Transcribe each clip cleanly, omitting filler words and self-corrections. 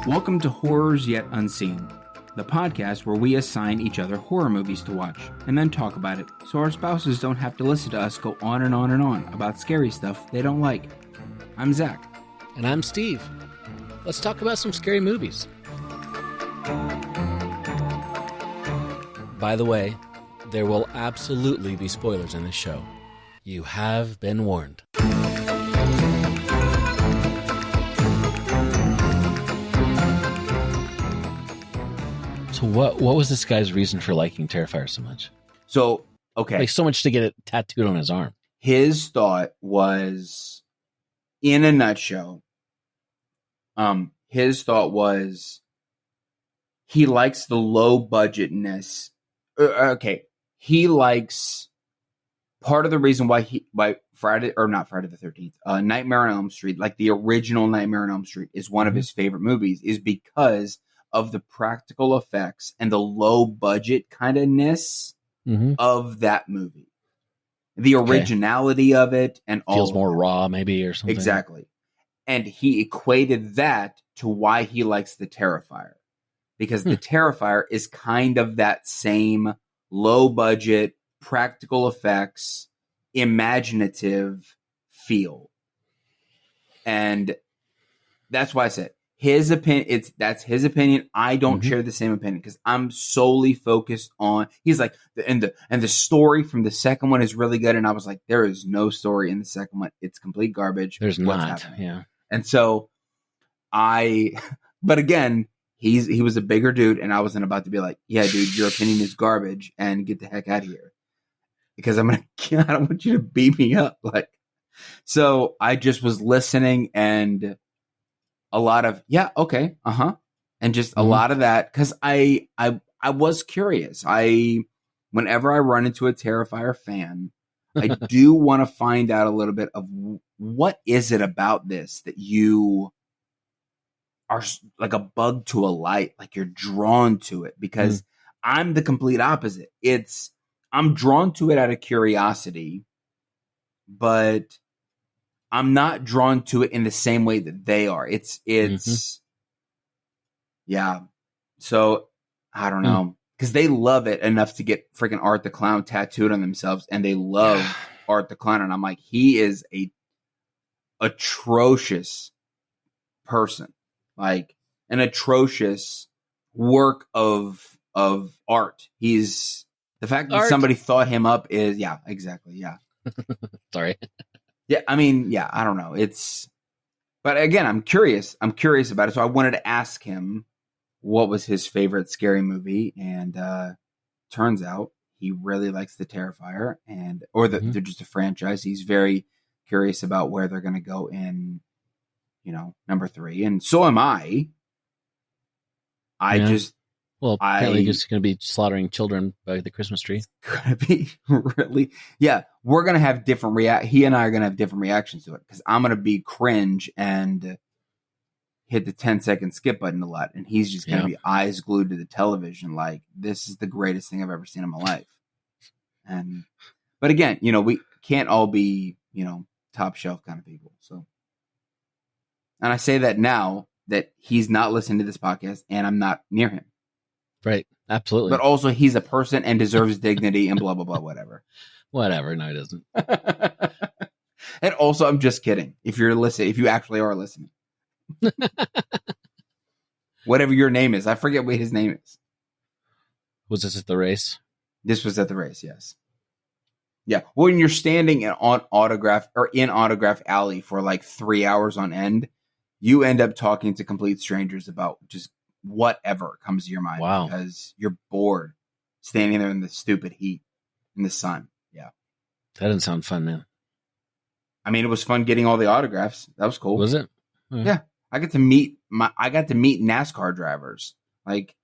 Welcome to Horrors Yet Unseen, the podcast where we assign each other horror movies to watch and then talk about it so our spouses don't have to listen to us go on and on and on about scary stuff they don't like. I'm Zach. And I'm Steve. Let's talk about some scary movies. By the way, there will absolutely be spoilers in this show. You have been warned. So what was this guy's reason for liking Terrifier so much? So, okay. Like so much to get it tattooed on his arm. His thought was, in a nutshell, his thought was he likes the low budgetness. Okay. He likes part of the reason why not Friday the 13th, Nightmare on Elm Street, like the original Nightmare on Elm Street is one of his favorite movies, is because of the practical effects and the low budget kind of ness of that movie. The originality of it and all feels more raw maybe or something. Exactly. And he equated that to why he likes the Terrifier. Because the Terrifier is kind of that same low budget, practical effects, imaginative feel. And that's why I said his opinion, that's his opinion. I don't share the same opinion because I'm solely focused on, he's like, and the story from the second one is really good. And I was like, there is no story in the second one. It's complete garbage. There's What's not. happening? Yeah. And so but again, he was a bigger dude and I wasn't about to be like, yeah, dude, your opinion is garbage and get the heck out of here. Because I don't want you to beat me up. Like, so I just was listening and a lot of, yeah, okay, and just a lot of that because I was curious. Whenever I run into a Terrifier fan, I do want to find out a little bit of what is it about this that you are like a bug to a light, like you're drawn to it. Because I'm the complete opposite. I'm drawn to it out of curiosity, but I'm not drawn to it in the same way that they are. Yeah. So I don't know because they love it enough to get freaking Art the Clown tattooed on themselves, and they love Art the Clown. And I'm like, he is a atrocious person, like an atrocious work of art. He's the fact that somebody thought him up is exactly. Yeah. Sorry. Yeah, I mean, yeah, I don't know. But again, I'm curious. I'm curious about it. So I wanted to ask him what was his favorite scary movie, and turns out he really likes the Terrifier, they're just a franchise. He's very curious about where they're going to go in, number 3, and so am I. Apparently he's going to be slaughtering children by the Christmas tree. It's going to be really, we're going to have different he and I are going to have different reactions to it because I'm going to be cringe and hit the 10-second skip button a lot. And he's just going to be eyes glued to the television. Like, this is the greatest thing I've ever seen in my life. But again, we can't all be, top shelf kind of people. So, and I say that now that he's not listening to this podcast and I'm not near him. Right. Absolutely. But also he's a person and deserves dignity and blah, blah, blah, whatever. Whatever. No, he doesn't. And also, I'm just kidding. If you actually are listening. Whatever your name is. I forget what his name is. Was this at the race? This was at the race, yes. Yeah. When you're standing in Autograph Alley for like 3 hours on end, you end up talking to complete strangers about just whatever comes to your mind. Wow. Because you're bored standing there in the stupid heat in the sun. Yeah. That didn't sound fun, man. I mean, it was fun getting all the autographs. That was cool. Was it? Yeah. I got to meet NASCAR drivers. Like,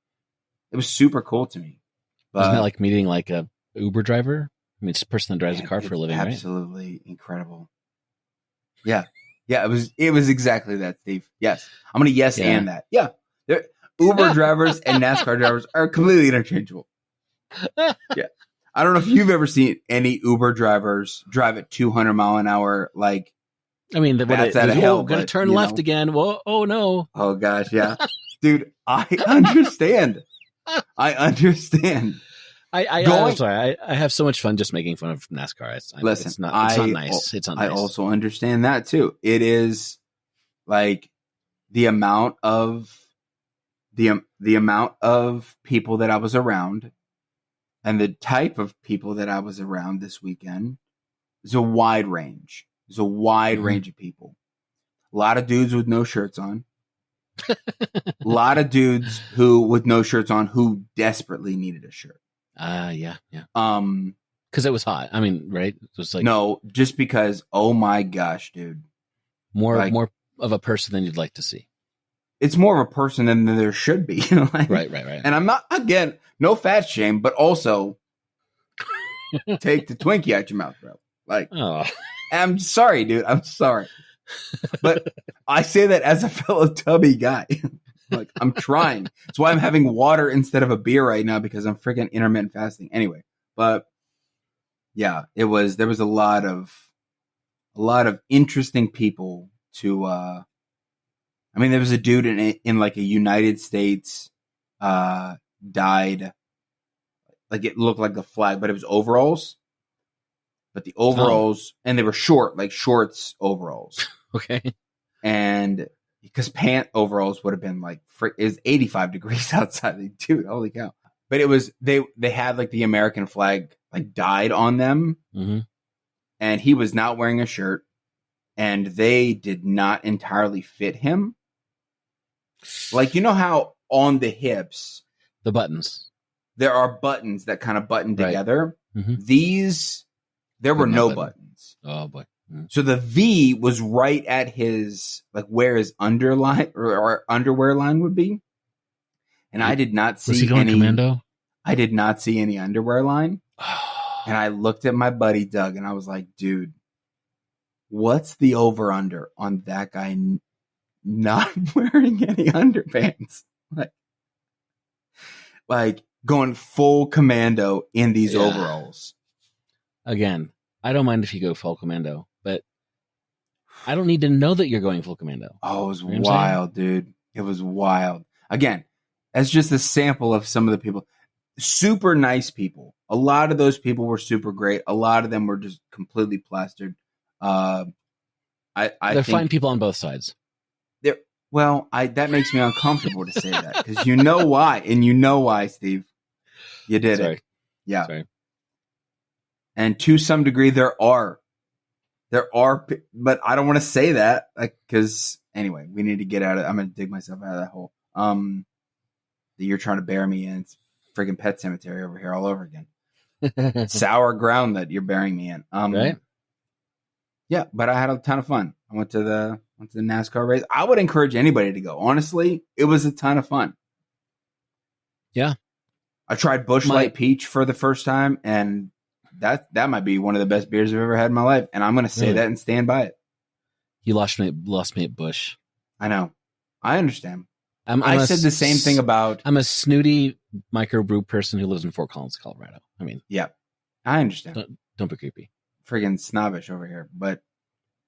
it was super cool to me. But, isn't that like meeting like a Uber driver? I mean, it's a person that drives a car for a living, right? Absolutely incredible. Yeah. Yeah, it was exactly that, Steve. Yes. I'm going to and that. Yeah. Uber drivers and NASCAR drivers are completely interchangeable. Yeah. I don't know if you've ever seen any Uber drivers drive at 200 mile an hour. Like, I mean, that's out of hell. Gonna turn left again. Whoa, oh no. Oh gosh. Yeah. Dude, I understand. I'm sorry. I have so much fun just making fun of NASCAR. It's not nice. It's not nice. I also understand that too. It is like the amount of people that I was around and the type of people that I was around this weekend is a wide range. There's a wide range of people. A lot of dudes with no shirts on. A lot of dudes with no shirts on who desperately needed a shirt. Yeah. Because it was hot. I mean, right? It was like no, just because. Oh my gosh, dude! More of a person than you'd like to see. It's more of a person than there should be. Like, right. And I'm not, again, no fat shame, but also take the Twinkie out your mouth, bro. Like, I'm sorry, dude. I'm sorry. But I say that as a fellow tubby guy. Like, I'm trying. That's why I'm having water instead of a beer right now, because I'm freaking intermittent fasting. Anyway, but yeah, there was a lot of interesting people to, I mean, there was a dude in like a United States, dyed, like it looked like the flag, but it was overalls. But the overalls, and they were short, like shorts overalls. Okay. And because pant overalls would have been like, is 85 degrees outside. Like, dude, holy cow. But it was, they had like the American flag like dyed on them. Mm-hmm. And he was not wearing a shirt. And they did not entirely fit him. Like, you know how on the hips, the buttons, there are buttons that kind of button together. Mm-hmm. There were no buttons. Oh boy. Mm-hmm. So the V was right at his, like where his underline or underwear line would be. And I did not see was he going commando? I did not see any underwear line. And I looked at my buddy Doug and I was like, dude, what's the over under on that guy not wearing any underpants? Like going full commando in these overalls. Again, I don't mind if you go full commando, but I don't need to know that you're going full commando. Oh, it was wild, dude. It was wild. Again, that's just a sample of some of the people. Super nice people. A lot of those people were super great. A lot of them were just completely plastered. They're fine people on both sides. That makes me uncomfortable to say that because you know why, and you know why, Steve. You did it. Yeah. Sorry. And to some degree, there are, but I don't want to say that, like, because anyway, we need to get out of. I'm going to dig myself out of that hole. That you're trying to bury me in. It's friggin' Pet Cemetery over here all over again. Sour ground that you're burying me in. Right. Yeah, but I had a ton of fun. I went to the NASCAR race. I would encourage anybody to go. Honestly, it was a ton of fun. Yeah. I tried Busch Light Peach for the first time, and that might be one of the best beers I've ever had in my life. And I'm going to say that and stand by it. You lost me at Busch. I know. I understand. I said the same thing about... I'm a snooty microbrew person who lives in Fort Collins, Colorado. I mean... Yeah, I understand. Don't be creepy. Friggin' snobbish over here. But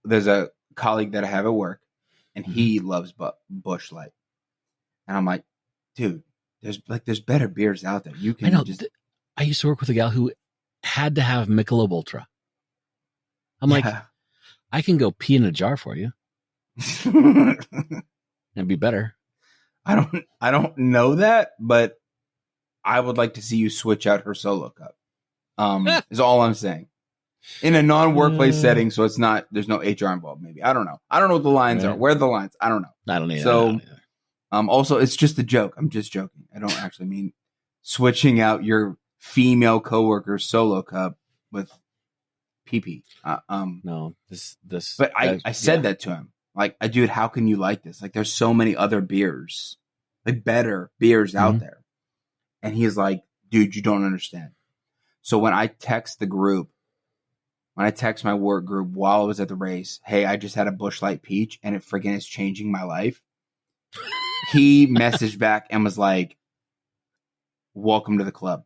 there's a colleague that I have at work, and he loves Busch Light. And I'm like, dude, there's better beers out there. You can I know. I used to work with a gal who had to have Michelob Ultra. I'm like, I can go pee in a jar for you. And be better. I don't know that, but I would like to see you switch out her solo cup. Is all I'm saying. In a non-workplace setting, so it's not, there's no HR involved, maybe. I don't know. I don't know what the lines are. Where are the lines? I don't know. I don't either. So, also, it's just a joke. I'm just joking. I don't actually mean switching out your female coworker's solo cup with pee-pee. No, this. But I said that to him. Like, dude, how can you like this? Like, there's so many other beers, like better beers out there. And he's like, dude, you don't understand. So when I text my work group while I was at the race, hey, I just had a Busch Light Peach and it friggin' is changing my life. he messaged back and was like, "Welcome to the club.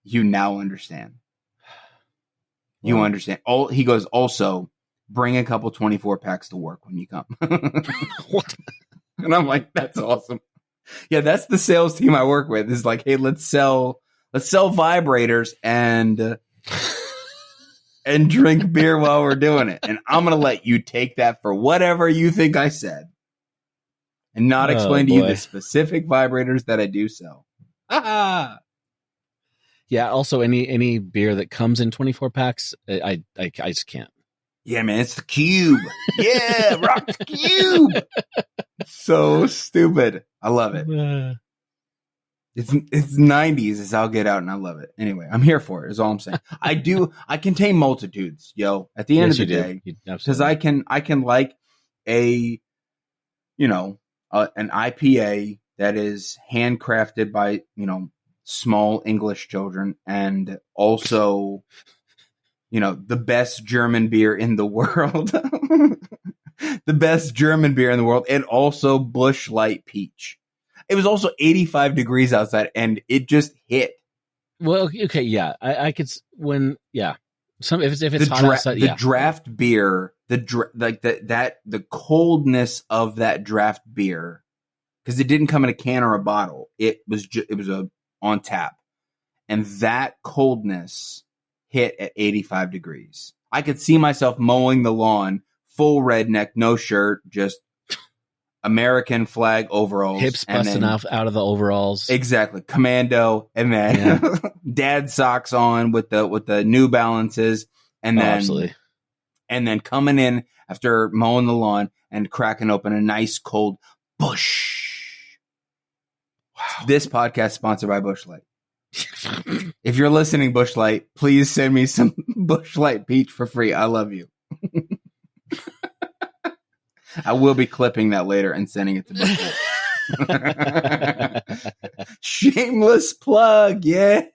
You now understand. You understand." He goes, "Also, bring a couple 24 packs to work when you come." What? And I'm like, "That's awesome." Yeah, that's the sales team I work with. Is like, "Hey, let's sell vibrators and drink beer while we're doing it. And I'm going to let you take that for whatever you think I said and not explain to you the specific vibrators that I do sell." Yeah. Also, any beer that comes in 24 packs, I just can't. Yeah, man, it's the cube. Yeah, rock the cube. So stupid. I love it. It's 90s as I'll get out, and I love it. Anyway, I'm here for it, is all I'm saying. I contain multitudes, yo, at the end of the day. Because I can like an IPA that is handcrafted by, small English children, and also, the best German beer in the world. The best German beer in the world, and also Busch Light Peach. It was also 85 degrees outside, and it just hit. Well, okay, yeah, I could if it's hot outside, the draft beer, the coldness of that draft beer, because it didn't come in a can or a bottle. It was on tap, and that coldness hit at 85 degrees. I could see myself mowing the lawn, full redneck, no shirt, just American flag overalls, hips busting out of the overalls, exactly, commando, and then dad socks on with the New Balances, and then coming in after mowing the lawn and cracking open a nice cold Busch. Wow. This podcast is sponsored by Busch Light. If you're listening, Busch Light, please send me some Busch Light Peach for free. I love you. I will be clipping that later and sending it to Busch Light. Shameless plug, yay!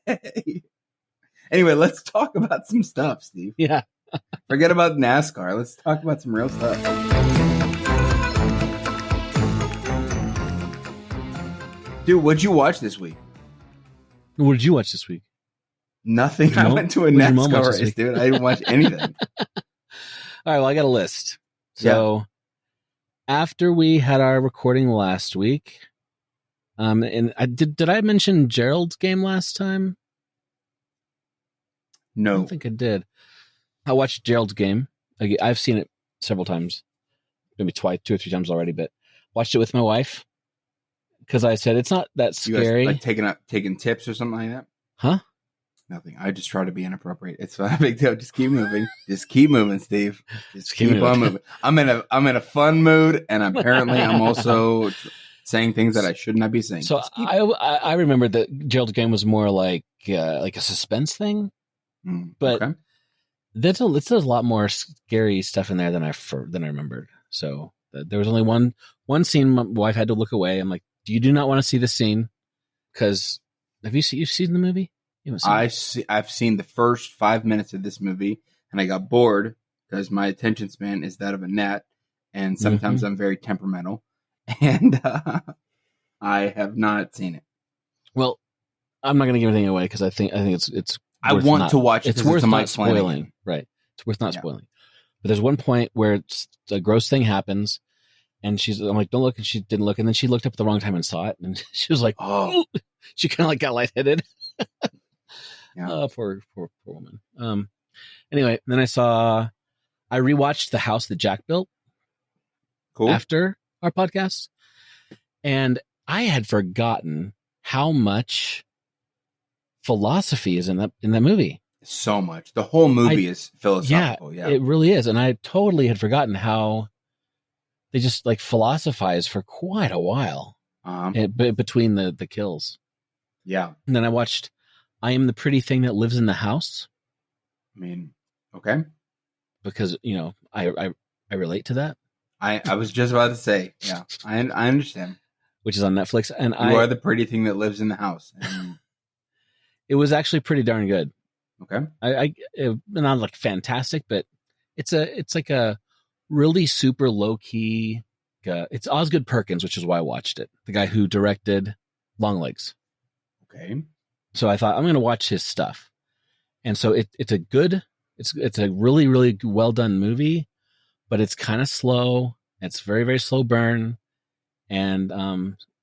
Anyway, let's talk about some stuff, Steve. Yeah. Forget about NASCAR. Let's talk about some real stuff. Dude, what'd you watch this week? What did you watch this week? Nothing. I went to a NASCAR race, dude. I didn't watch anything. All right, well, I got a list. So after we had our recording last week, and did I mention Gerald's game last time? No. I don't think I did. I watched Gerald's game. I've seen it several times, maybe twice, 2 or 3 times already, but watched it with my wife because I said it's not that scary. You guys, like taking tips or something like that? Huh? Nothing. I just try to be inappropriate. It's not a big deal. Just keep moving. Just keep moving, Steve. Just keep on moving. I'm in a fun mood, and apparently I'm also saying things that I should not be saying. So I remember that Gerald's game was more like a suspense thing, but it's a lot more scary stuff in there than I remembered. So there was only one scene my wife had to look away. I'm like, you do not want to see this scene because you've seen the movie? I've seen the first 5 minutes of this movie, and I got bored because my attention span is that of a gnat, and sometimes I'm very temperamental, and I have not seen it. Well, I'm not going to give anything away because I think it's. I want to watch it. It's worth not spoiling, right? It's worth not spoiling. But there's one point where a gross thing happens, and I'm like, don't look, and she didn't look, and then she looked up at the wrong time and saw it, and she was like, oh, she kind of like got lightheaded. Yeah. Poor woman. Anyway, then I rewatched The House That Jack Built. Cool. After our podcast, and I had forgotten how much philosophy is in that movie. So much. The whole movie is philosophical. Yeah, it really is. And I totally had forgotten how they just like philosophize for quite a while between the kills. Yeah. And then I watched I Am the Pretty Thing That Lives in the House. I mean, okay. Because, I relate to that. I was just about to say, yeah, I understand. Which is on Netflix. And you are the pretty thing that lives in the house. And it was actually pretty darn good. Okay. Not like fantastic, but it's like a really super low key it's Osgood Perkins, which is why I watched it. The guy who directed Longlegs. Okay. So I thought I'm going to watch his stuff. And so it's a really, really well done movie, but it's kind of slow. It's very, very slow burn. And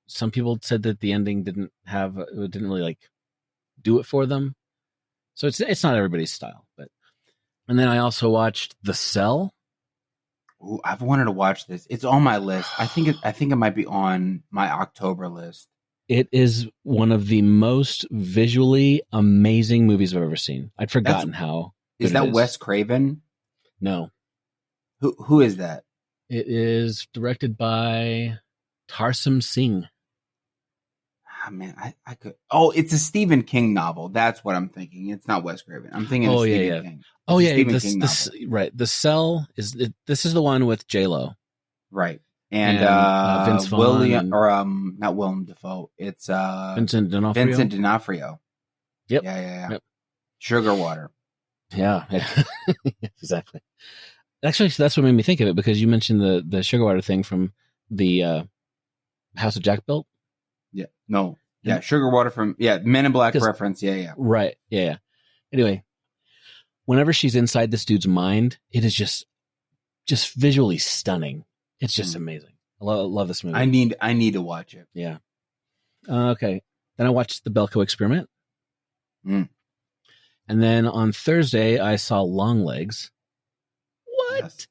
some people said that the ending didn't really like do it for them. So it's not everybody's style, and then I also watched The Cell. Ooh, I've wanted to watch this. It's on my list. I think it might be on my October list. It is one of the most visually amazing movies I've ever seen. I'd forgotten how. Is that Wes Craven? No. Who is that? It is directed by Tarsem Singh. Oh, man, I could. Oh, it's a Stephen King novel. That's what I'm thinking. It's not Wes Craven. I'm thinking of Stephen King. Oh yeah, right. The Cell this is the one with J-Lo. Right. And Vince Vaughn not Willem Dafoe. It's Vincent D'Onofrio. Vincent D'Onofrio. Yep. Yeah. Yep. Sugar Water. Yeah. Exactly. Actually, so that's what made me think of it, because you mentioned the Sugar Water thing from the House of Jack built. Yeah. No. Yeah. Sugar Water from Men in Black reference. Yeah. Right. Yeah. Anyway, whenever she's inside this dude's mind, it is just visually stunning. It's just amazing. I love this movie. I need to watch it. Yeah. Okay. Then I watched the Belko Experiment. Mm. And then on Thursday, I saw Longlegs. What? Yes.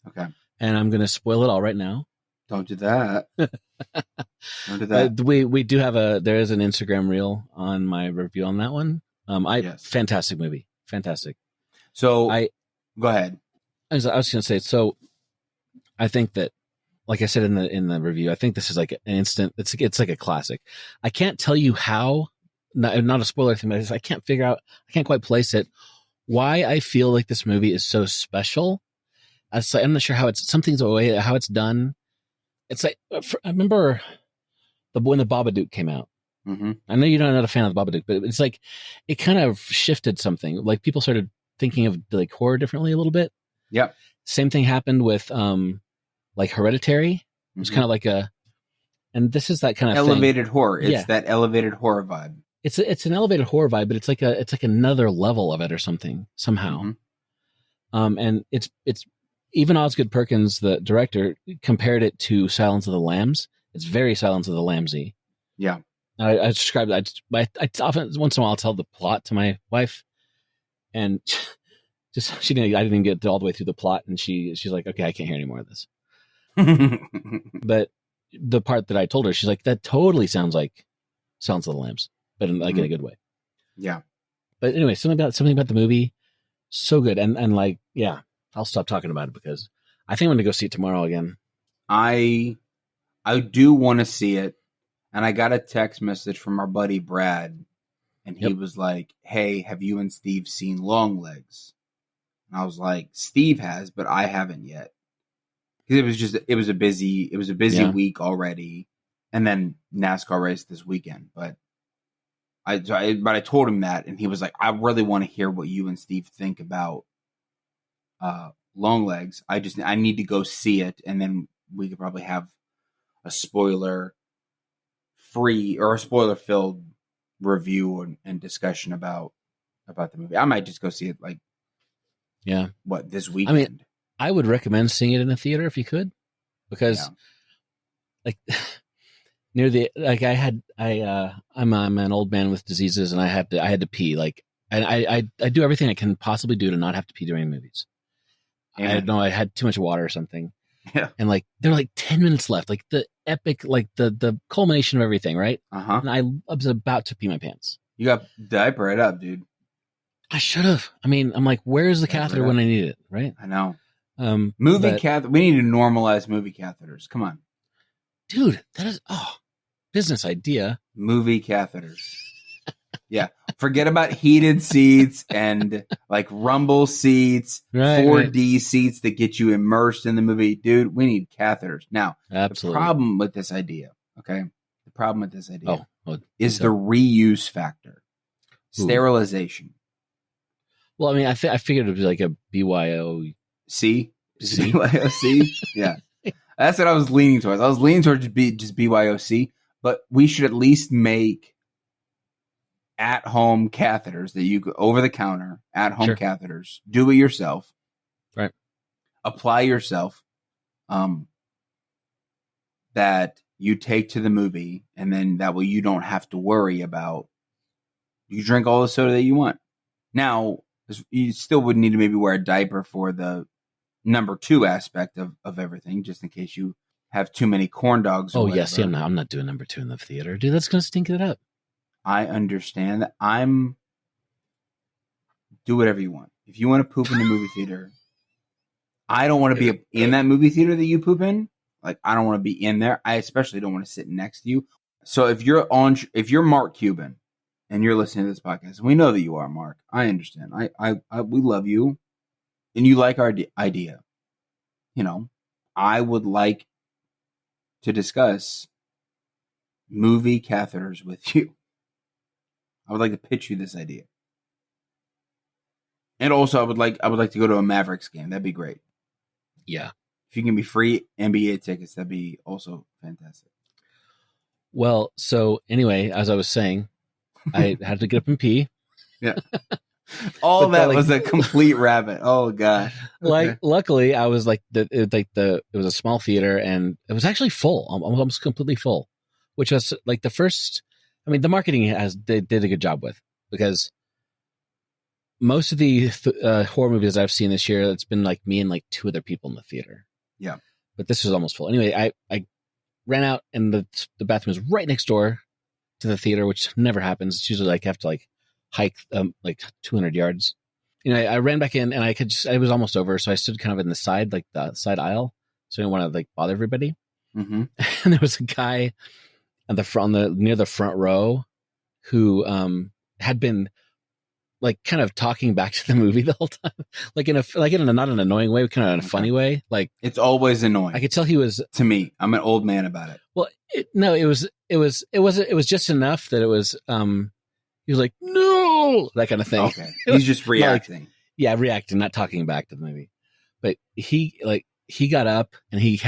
Okay. And I'm going to spoil it all right now. Don't do that. Don't do that. We do have there is an Instagram reel on my review on that one. Fantastic movie. Fantastic. So go ahead. I was going to say, so I think that, like I said in the review, I think this is like an instant. It's like a classic. I can't tell you how, not a spoiler thing, but I can't quite place it. Why I feel like this movie is so special. I'm not sure how something's the way how it's done. It's like, I remember when the Babadook came out. Mm-hmm. I know you're not a fan of the Babadook, but it's like it kind of shifted something. Like people started thinking of like horror differently a little bit. Yep. Same thing happened with like Hereditary. It was kind of like and this is that kind of elevated horror. It's that elevated horror vibe. It's an elevated horror vibe, but it's like another level of it or something somehow. Mm-hmm. And it's even Osgood Perkins, the director, compared it to Silence of the Lambs. It's very Silence of the Lambsy. Yeah. I described it. I often, once in a while, I'll tell the plot to my wife, and I didn't get all the way through the plot, and she's like, okay, I can't hear any more of this. But the part that I told her, she's like, that totally sounds like Silence of the Lambs, but in a good way. Yeah. But anyway, something about the movie, so good, and like, yeah, I'll stop talking about it because I think I'm going to go see it tomorrow again. I do want to see it. And I got a text message from our buddy Brad, and he was like, "Hey, have you and Steve seen Longlegs?" And I was like, "Steve has, but I haven't yet." Because it was a busy week already, and then NASCAR race this weekend. But I told him that, and he was like, "I really want to hear what you and Steve think about Longlegs. I need to go see it, and then we could probably have a spoiler-free or a spoiler-filled review and discussion about the movie. I might just go see it this weekend. I mean, I would recommend seeing it in a theater if you could, because like near the I'm an old man with diseases, and I had to pee. Like, and I do everything I can possibly do to not have to pee during movies. I don't know, I had too much water or something. Yeah. And like there were like 10 minutes left, like the epic, like the culmination of everything, right? Uh-huh. And I was about to pee my pants. You got diaper it up, dude. I should have. I mean, I'm like, where's the catheter when I need it, right? I know. Catheter. We need to normalize movie catheters. Come on, dude. That is business idea. Movie catheters. Yeah. Forget about heated seats and like rumble seats, 4D seats that get you immersed in the movie. Dude, we need catheters. Now, absolutely. The problem with this idea is the reuse factor. Sterilization. Well, I mean, I figured it would be like a BYOC. BYOC? Yeah. That's what I was leaning towards. I was leaning towards just BYOC, but we should at least make at-home catheters that you over the counter at-home catheters. Do it yourself, right? Apply yourself. That you take to the movie, and then that way you don't have to worry about. You drink all the soda that you want. Now, you still would need to maybe wear a diaper for the number 2 aspect of everything, just in case you have too many corn dogs. Oh, yeah. See, I'm not doing number 2 in the theater, dude. That's going to stink it up. I understand that. Do whatever you want. If you want to poop in the movie theater, I don't want to be in that movie theater that you poop in. Like, I don't want to be in there. I especially don't want to sit next to you. So if you're Mark Cuban and you're listening to this podcast, and we know that you are, Mark, I understand. We love you, and you like our idea. You know, I would like to discuss movie catheters with you. I would like to pitch you this idea. And also, I would like to go to a Mavericks game. That'd be great. Yeah. If you can be free NBA tickets, that'd be also fantastic. Well, so anyway, as I was saying, I had to get up and pee. Yeah. All that was a complete rabbit. Oh gosh. Like, luckily, I was like it was a small theater, and it was actually full, almost completely full, which was like the first. I mean, the marketing they did a good job with, because most of the horror movies I've seen this year, it's been like me and like 2 other people in the theater. Yeah. But this was almost full. Anyway, I ran out, and the bathroom was right next door to the theater, which never happens. It's usually like I have to like hike like 200 yards. You know, I ran back in, and it was almost over, so I stood kind of in the side, like the side aisle, so I didn't want to like bother everybody. Mm-hmm. And there was a guy at the front, near the front row, who had been like kind of talking back to the movie the whole time, like in a not an annoying way, but kind of in a funny way. Like, it's always annoying. I could tell he was, to me. I'm an old man about it. Well, it was just enough that it was he was like, no, that kind of thing. Okay, he's just reacting. Reacting, not talking back to the movie. But he got up, and he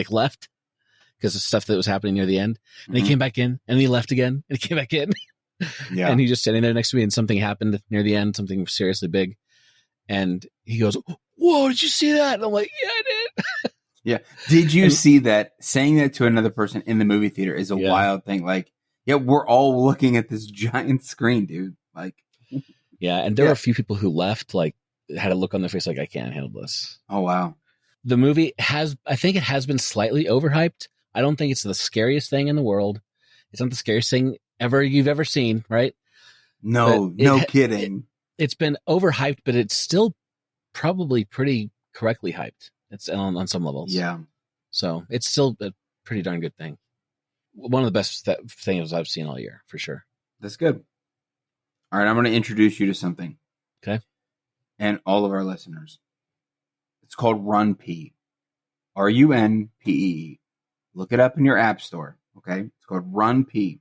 left because of stuff that was happening near the end, and he came back in, and he left again, and he came back in. Yeah. And he's just standing there next to me, and something happened near the end, something seriously big. And he goes, "Whoa, did you see that?" And I'm like, "Yeah, I did." Yeah. Did you see that? Saying that to another person in the movie theater is a wild thing. Like, yeah, we're all looking at this giant screen, dude. Like, yeah. And there were a few people who left, like, had a look on their face like, I can't handle this. Oh, wow. The movie I think it has been slightly overhyped. I don't think it's the scariest thing in the world. It's not the scariest thing you've ever seen, right? No, kidding. It's been overhyped, but it's still probably pretty correctly hyped. It's on some levels. Yeah. So it's still a pretty darn good thing. One of the best things I've seen all year, for sure. That's good. All right, I'm going to introduce you to something. Okay. And all of our listeners. It's called RunPee. RUNPEE. Look it up in your app store. Okay. It's called RunPee.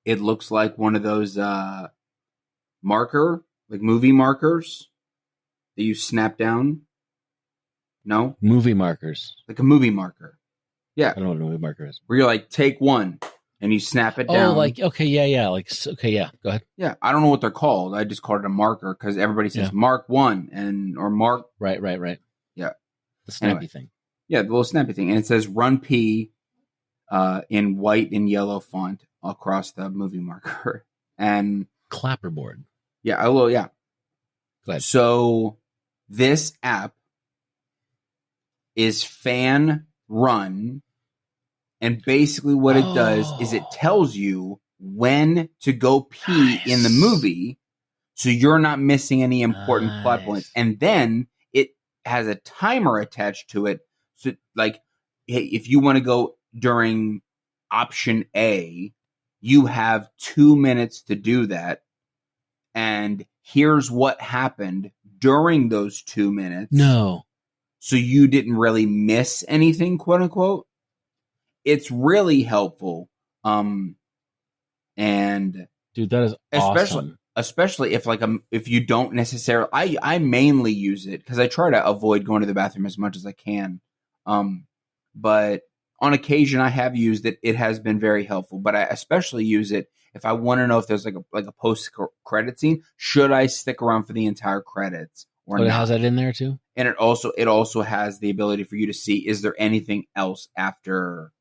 It looks like one of those movie markers that you snap down. No? Movie markers. Like a movie marker. Yeah. I don't know what a movie marker is. Where you're like, take one, and you snap it down. Oh, like, okay, yeah. Like, okay, yeah. Go ahead. Yeah. I don't know what they're called. I just called it a marker because everybody says Mark 1 or Mark. Right. Yeah. The snappy thing. Yeah, the little snappy thing. And it says RunPee in white and yellow font across the movie marker. And clapperboard. Yeah, I will. Yeah. Go ahead. So this app is fan run, and basically what it does is it tells you when to go pee in the movie, so you're not missing any important plot points. And then it has a timer attached to it. So, like, hey, if you want to go during option A, you have 2 minutes to do that. And here's what happened during those 2 minutes. No. So you didn't really miss anything, quote unquote. It's really helpful. And dude, that is awesome. Especially if you don't necessarily, I mainly use it because I try to avoid going to the bathroom as much as I can. but on occasion I have used it. It has been very helpful, but I especially use it if I want to know if there's like a post credit scene. Should I stick around for the entire credits or But it not? has that in there too. And it also has the ability for you to see, is there anything else after.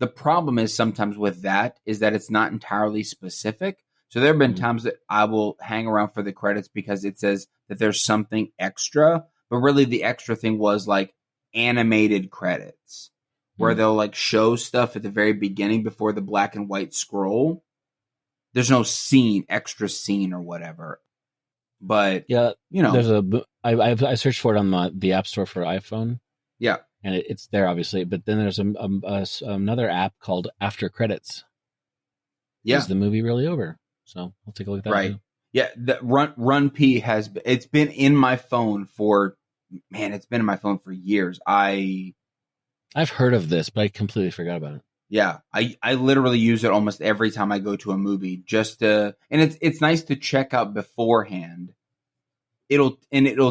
The problem is sometimes with that is that it's not entirely specific. So there have been times that I will hang around for the credits because it says that there's something extra, but really the extra thing was like animated credits where they'll like show stuff at the very beginning before the black and white scroll. There's no extra scene or whatever. But yeah, there's I searched for it on the App Store for iPhone. Yeah. And it's there, obviously. But then there's another app called After Credits. Yeah. Is the movie really over? So I'll take a look at that. Right. Too. Yeah. The Run P it's been in my phone for years. I've heard of this, but I completely forgot about it. Yeah. I literally use it almost every time I go to a movie and it's nice to check out beforehand. It'll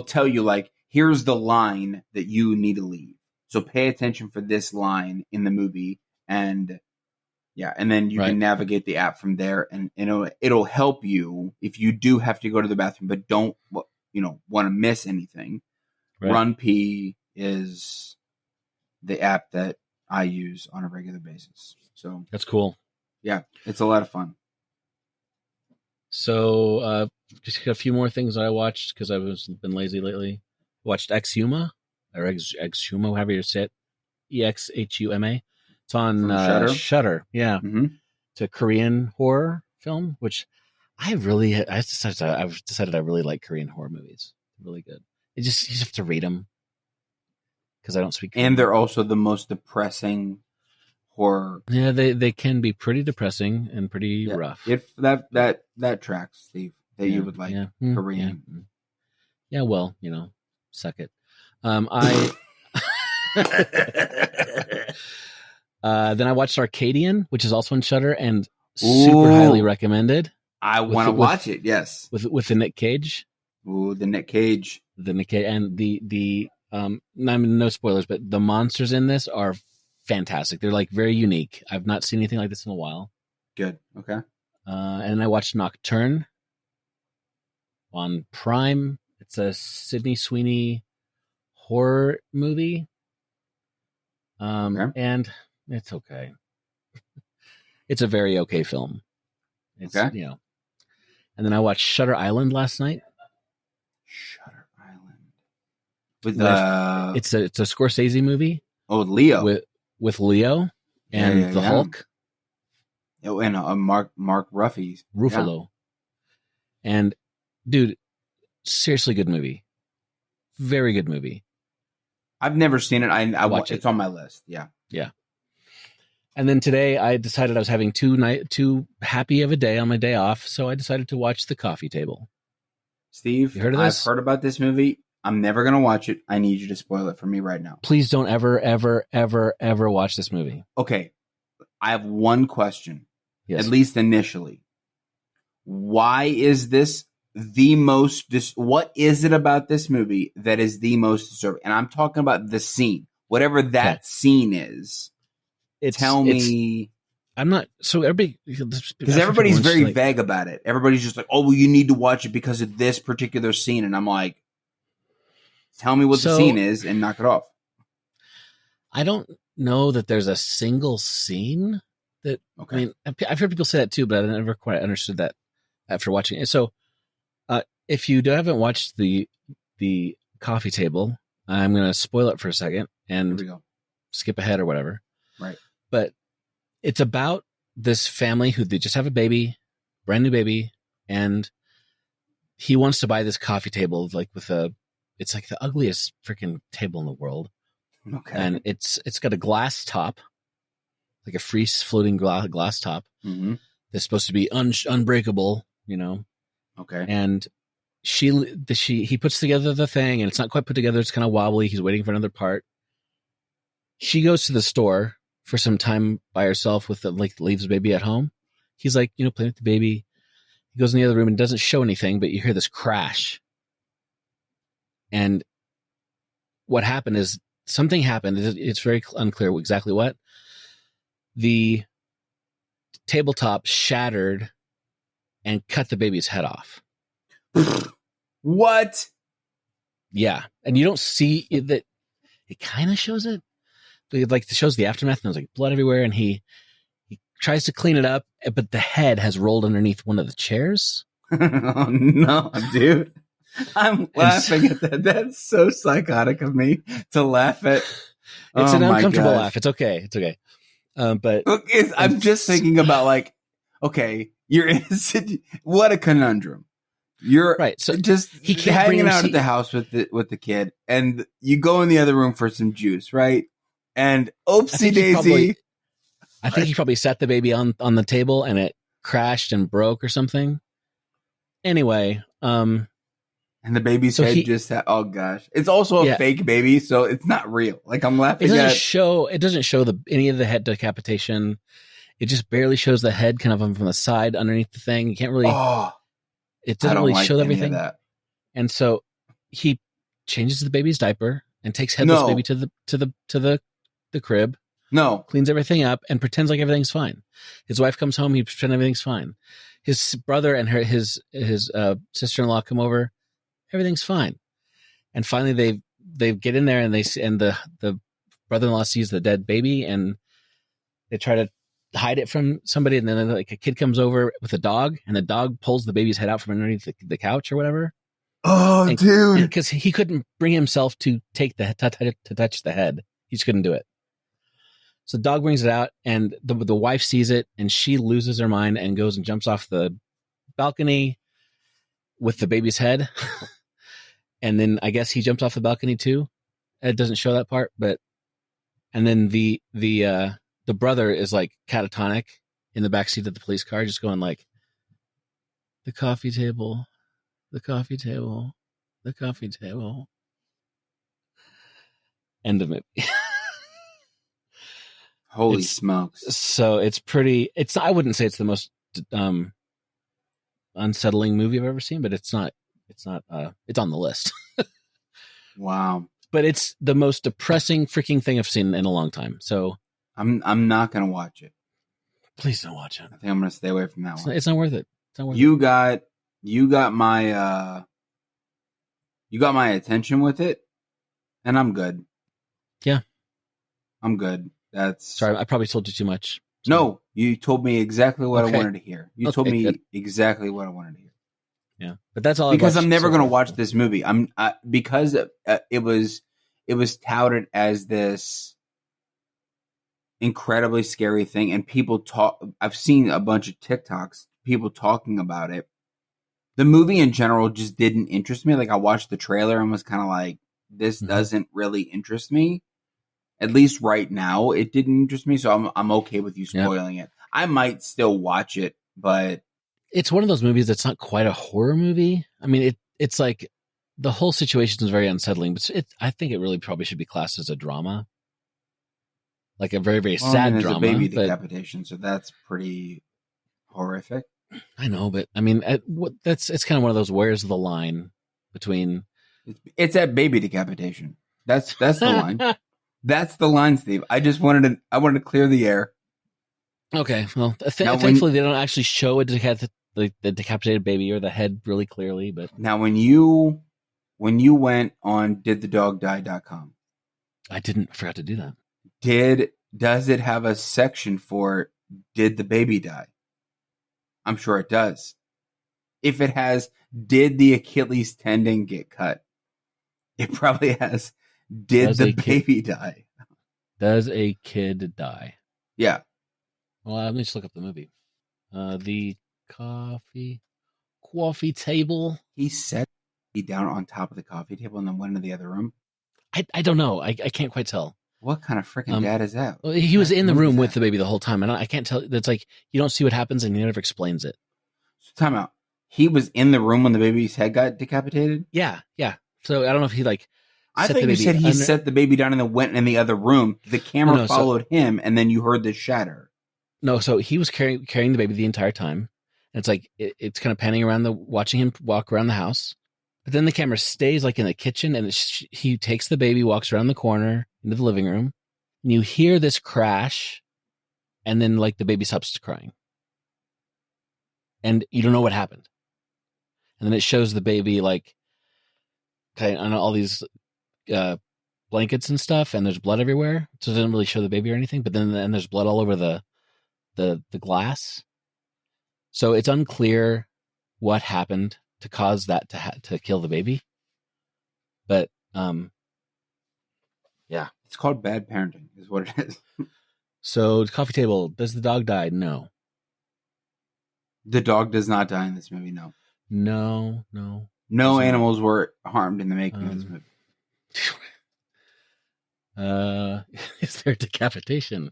tell you like, here's the line that you need to leave. So pay attention for this line in the movie, and then you can navigate the app from there, and it'll help you if you do have to go to the bathroom, but don't want to miss anything. Right. Run P is the app that I use on a regular basis. So that's cool. Yeah, it's a lot of fun. So just a few more things that I watched because I've been lazy lately. Watched Exhuma, or Exhuma, however you say it, Exhuma. It's on Shudder. Yeah, It's a Korean horror film, which I've decided I really like Korean horror movies. Really good. You just have to read them because I don't speak Korean. And they're also the most depressing horror. Yeah, they can be pretty depressing and pretty rough. If that tracks, Steve, that you would like Korean. Yeah, well, suck it. Then I watched Arcadian, which is also on Shudder and super highly recommended. I want to watch it. Yes, with the Nick Cage. Ooh, the Nick Cage. And no spoilers, but the monsters in this are fantastic. They're like very unique. I've not seen anything like this in a while. Good. Okay. And I watched Nocturne on Prime. It's a Sydney Sweeney horror movie. And it's okay. It's a very okay film. It's, And then I watched Shutter Island last night. Shutter Island. It's a Scorsese movie. Oh, Leo. With Leo and the Hulk. Oh, and Mark Ruffalo. Yeah. And dude, seriously good movie. Very good movie. I've never seen it. I watch it. It's on my list. Yeah. Yeah. And then today I decided I was having too happy of a day on my day off, so I decided to watch The Coffee Table. Steve, you heard of this? I've heard about this movie. I'm never going to watch it. I need you to spoil it for me right now. Please don't ever, ever, ever, ever watch this movie. Okay. I have one question. Yes. At least initially. Why is this the most... what is it about this movie that is the most disturbing? And I'm talking about the scene. Whatever that scene is. Tell me... I'm not... So everybody... Because everybody's very vague about it. Everybody's just like, oh, well, you need to watch it because of this particular scene. And I'm like, tell me what the scene is and knock it off. I don't know that there's a single scene that... Okay. I mean, I've heard people say that too, but I never quite understood that after watching it. So if you haven't watched the Coffee Table, I'm going to spoil it for a second and skip ahead or whatever. Right. But it's about this family who they just have a baby, brand new baby, and he wants to buy this coffee table it's like the ugliest freaking table in the world. Okay. And it's got a glass top, like a free floating glass top. Mm-hmm. That's supposed to be unbreakable, Okay. And he puts together the thing, and it's not quite put together. It's kind of wobbly. He's waiting for another part. She goes to the store for some time by herself leaves the baby at home. He's like, playing with the baby. He goes in the other room and doesn't show anything, but you hear this crash. And what happened is something happened. It's very unclear exactly what. The tabletop shattered and cut the baby's head off. What? Yeah, and you don't see that. It kind of shows it. Like, it shows the aftermath, and there's like blood everywhere, and he tries to clean it up, but the head has rolled underneath one of the chairs. Oh, no, dude. I'm laughing at that. That's so psychotic of me to laugh at. It's an uncomfortable laugh. It's okay. It's okay. But look, I'm just thinking about, like, okay, you're innocent. What a conundrum. You're right. So just he can't hanging out at the house with the kid, and you go in the other room for some juice, right? And oopsie daisy. I think he probably set the baby on the table, and it crashed and broke or something. Anyway, and the baby's head just had, oh gosh, it's also a fake baby, so it's not real. Like, I'm laughing. It doesn't show any of the head decapitation. It just barely shows the head kind of from the side underneath the thing. You can't really. It doesn't really show everything. And so he changes the baby's diaper and takes headless baby to the crib. No, cleans everything up and pretends like everything's fine. His wife comes home. He pretends everything's fine. His brother and his sister-in-law come over. Everything's fine. And finally, they get in there, and the brother-in-law sees the dead baby, and they try to hide it from somebody. And then, like, a kid comes over with a dog, and the dog pulls the baby's head out from underneath the couch or whatever. Oh, dude! Because he couldn't bring himself to take to touch the head. He just couldn't do it. So the dog brings it out, and the wife sees it, and she loses her mind and goes and jumps off the balcony with the baby's head. And then I guess he jumps off the balcony too. It doesn't show that part, and then the brother is like catatonic in the backseat of the police car, just going like, the coffee table, the coffee table, the coffee table. End of movie. Holy smokes. So it's pretty, I wouldn't say it's the most unsettling movie I've ever seen, but it's on the list. Wow. But it's the most depressing freaking thing I've seen in a long time. So I'm not going to watch it. Please don't watch it. I think I'm going to stay away from that one. It's not worth it. It's not worth you got my attention with it, and I'm good. Yeah. I'm good. Sorry, I probably told you too much. No, you told me exactly what I wanted to hear. You told me exactly what I wanted to hear. Yeah, but that's all. Because I'm never going to watch this movie. Because it was touted as this incredibly scary thing, and people talk. I've seen a bunch of TikToks, people talking about it. The movie in general just didn't interest me. Like, I watched the trailer and was kind of like, this doesn't really interest me. At least right now, it didn't interest me, so I'm okay with you spoiling it. I might still watch it, but it's one of those movies that's not quite a horror movie. I mean, it's like the whole situation is very unsettling, but I think it really probably should be classed as a drama, like a very, very sad drama. It's a baby decapitation, so that's pretty horrific. I know, but I mean, it's kind of one of those. Where's the line between? It's at baby decapitation. That's the line. That's the line, Steve. I wanted to clear the air. Okay, well, thankfully they don't actually show the decapitated baby or the head really clearly. But now, when you went on didthedogdie.com, I forgot to do that. Does it have a section for did the baby die? I'm sure it does. If it has, did the Achilles tendon get cut? It probably has. Did the baby die? Does a kid die? Yeah. Well, let me just look up the movie. The coffee table. He set down on top of the coffee table and then went into the other room. I don't know. I can't quite tell. What kind of freaking dad is that? Well, he was in the room with the baby the whole time, and I can't tell. It's like you don't see what happens, and he never explains it. So time out. He was in the room when the baby's head got decapitated? Yeah. So I don't know if he I thought you said he set the baby down and then went in the other room. The camera followed him, and then you heard this shatter. No, so he was carrying the baby the entire time. And it's like it's kind of panning around watching him walk around the house. But then the camera stays like in the kitchen, and he takes the baby, walks around the corner into the living room, and you hear this crash, and then like the baby stops crying, and you don't know what happened. And then it shows the baby like kind of on all these blankets and stuff, and there's blood everywhere, so it doesn't really show the baby or anything. But then there's blood all over the glass, so it's unclear what happened to cause that to kill the baby. But yeah, it's called bad parenting, is what it is. So, coffee table. Does the dog die? No. The dog does not die in this movie. No. No animals were harmed in the making of this movie. Is there decapitation?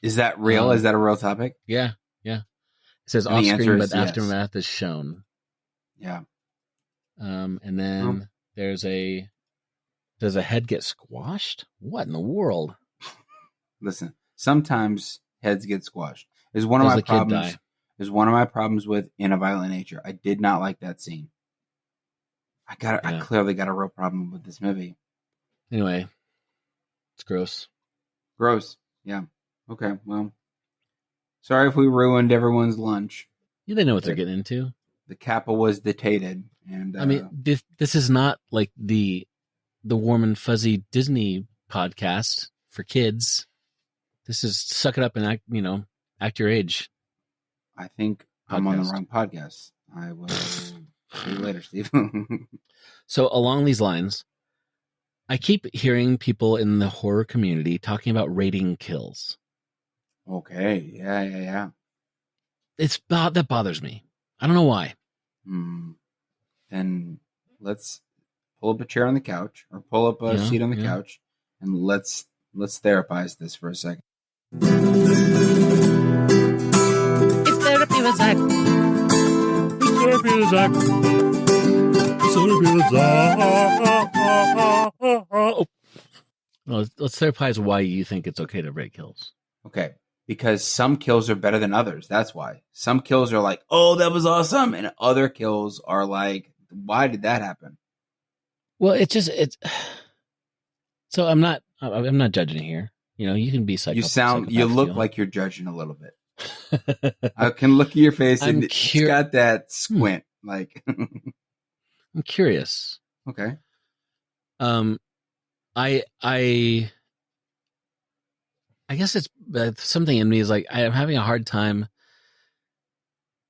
Is that real? Is that a real topic? Yeah. It says And off the screen, answer but is yes. aftermath is shown. Yeah. And then does a head get squashed? What in the world? Listen, sometimes heads get squashed. Is one of Does my the kid problems. die? Is one of my problems with In a Violent Nature. I did not like that scene. I clearly got a real problem with this movie. Anyway, it's gross. Gross. Yeah. Okay. Well, sorry if we ruined everyone's lunch. Yeah, they know what they're getting into. The Kappa was dictated, and I mean, this is not like the warm and fuzzy Disney podcast for kids. This is suck it up and act your age. I think I'm on the wrong podcast. I will see you later, Steve. So along these lines, I keep hearing people in the horror community talking about rating kills. Okay. Yeah. That bothers me. I don't know why. Then let's pull up a chair on the couch, or pull up a seat on the couch, and let's therapize this for a second. It's therapy with Zach. It's therapy with Zach. It's therapy with Zach. Well, let's therapize why you think it's okay to rate kills. Okay. Because some kills are better than others. That's why. Some kills are like, oh, that was awesome. And other kills are like, why did that happen? Well, so I'm not judging here. You can be you look like you're judging a little bit. I can look at your face and it's got that squint. Like, I'm curious. Okay. I guess it's something in me is like I'm having a hard time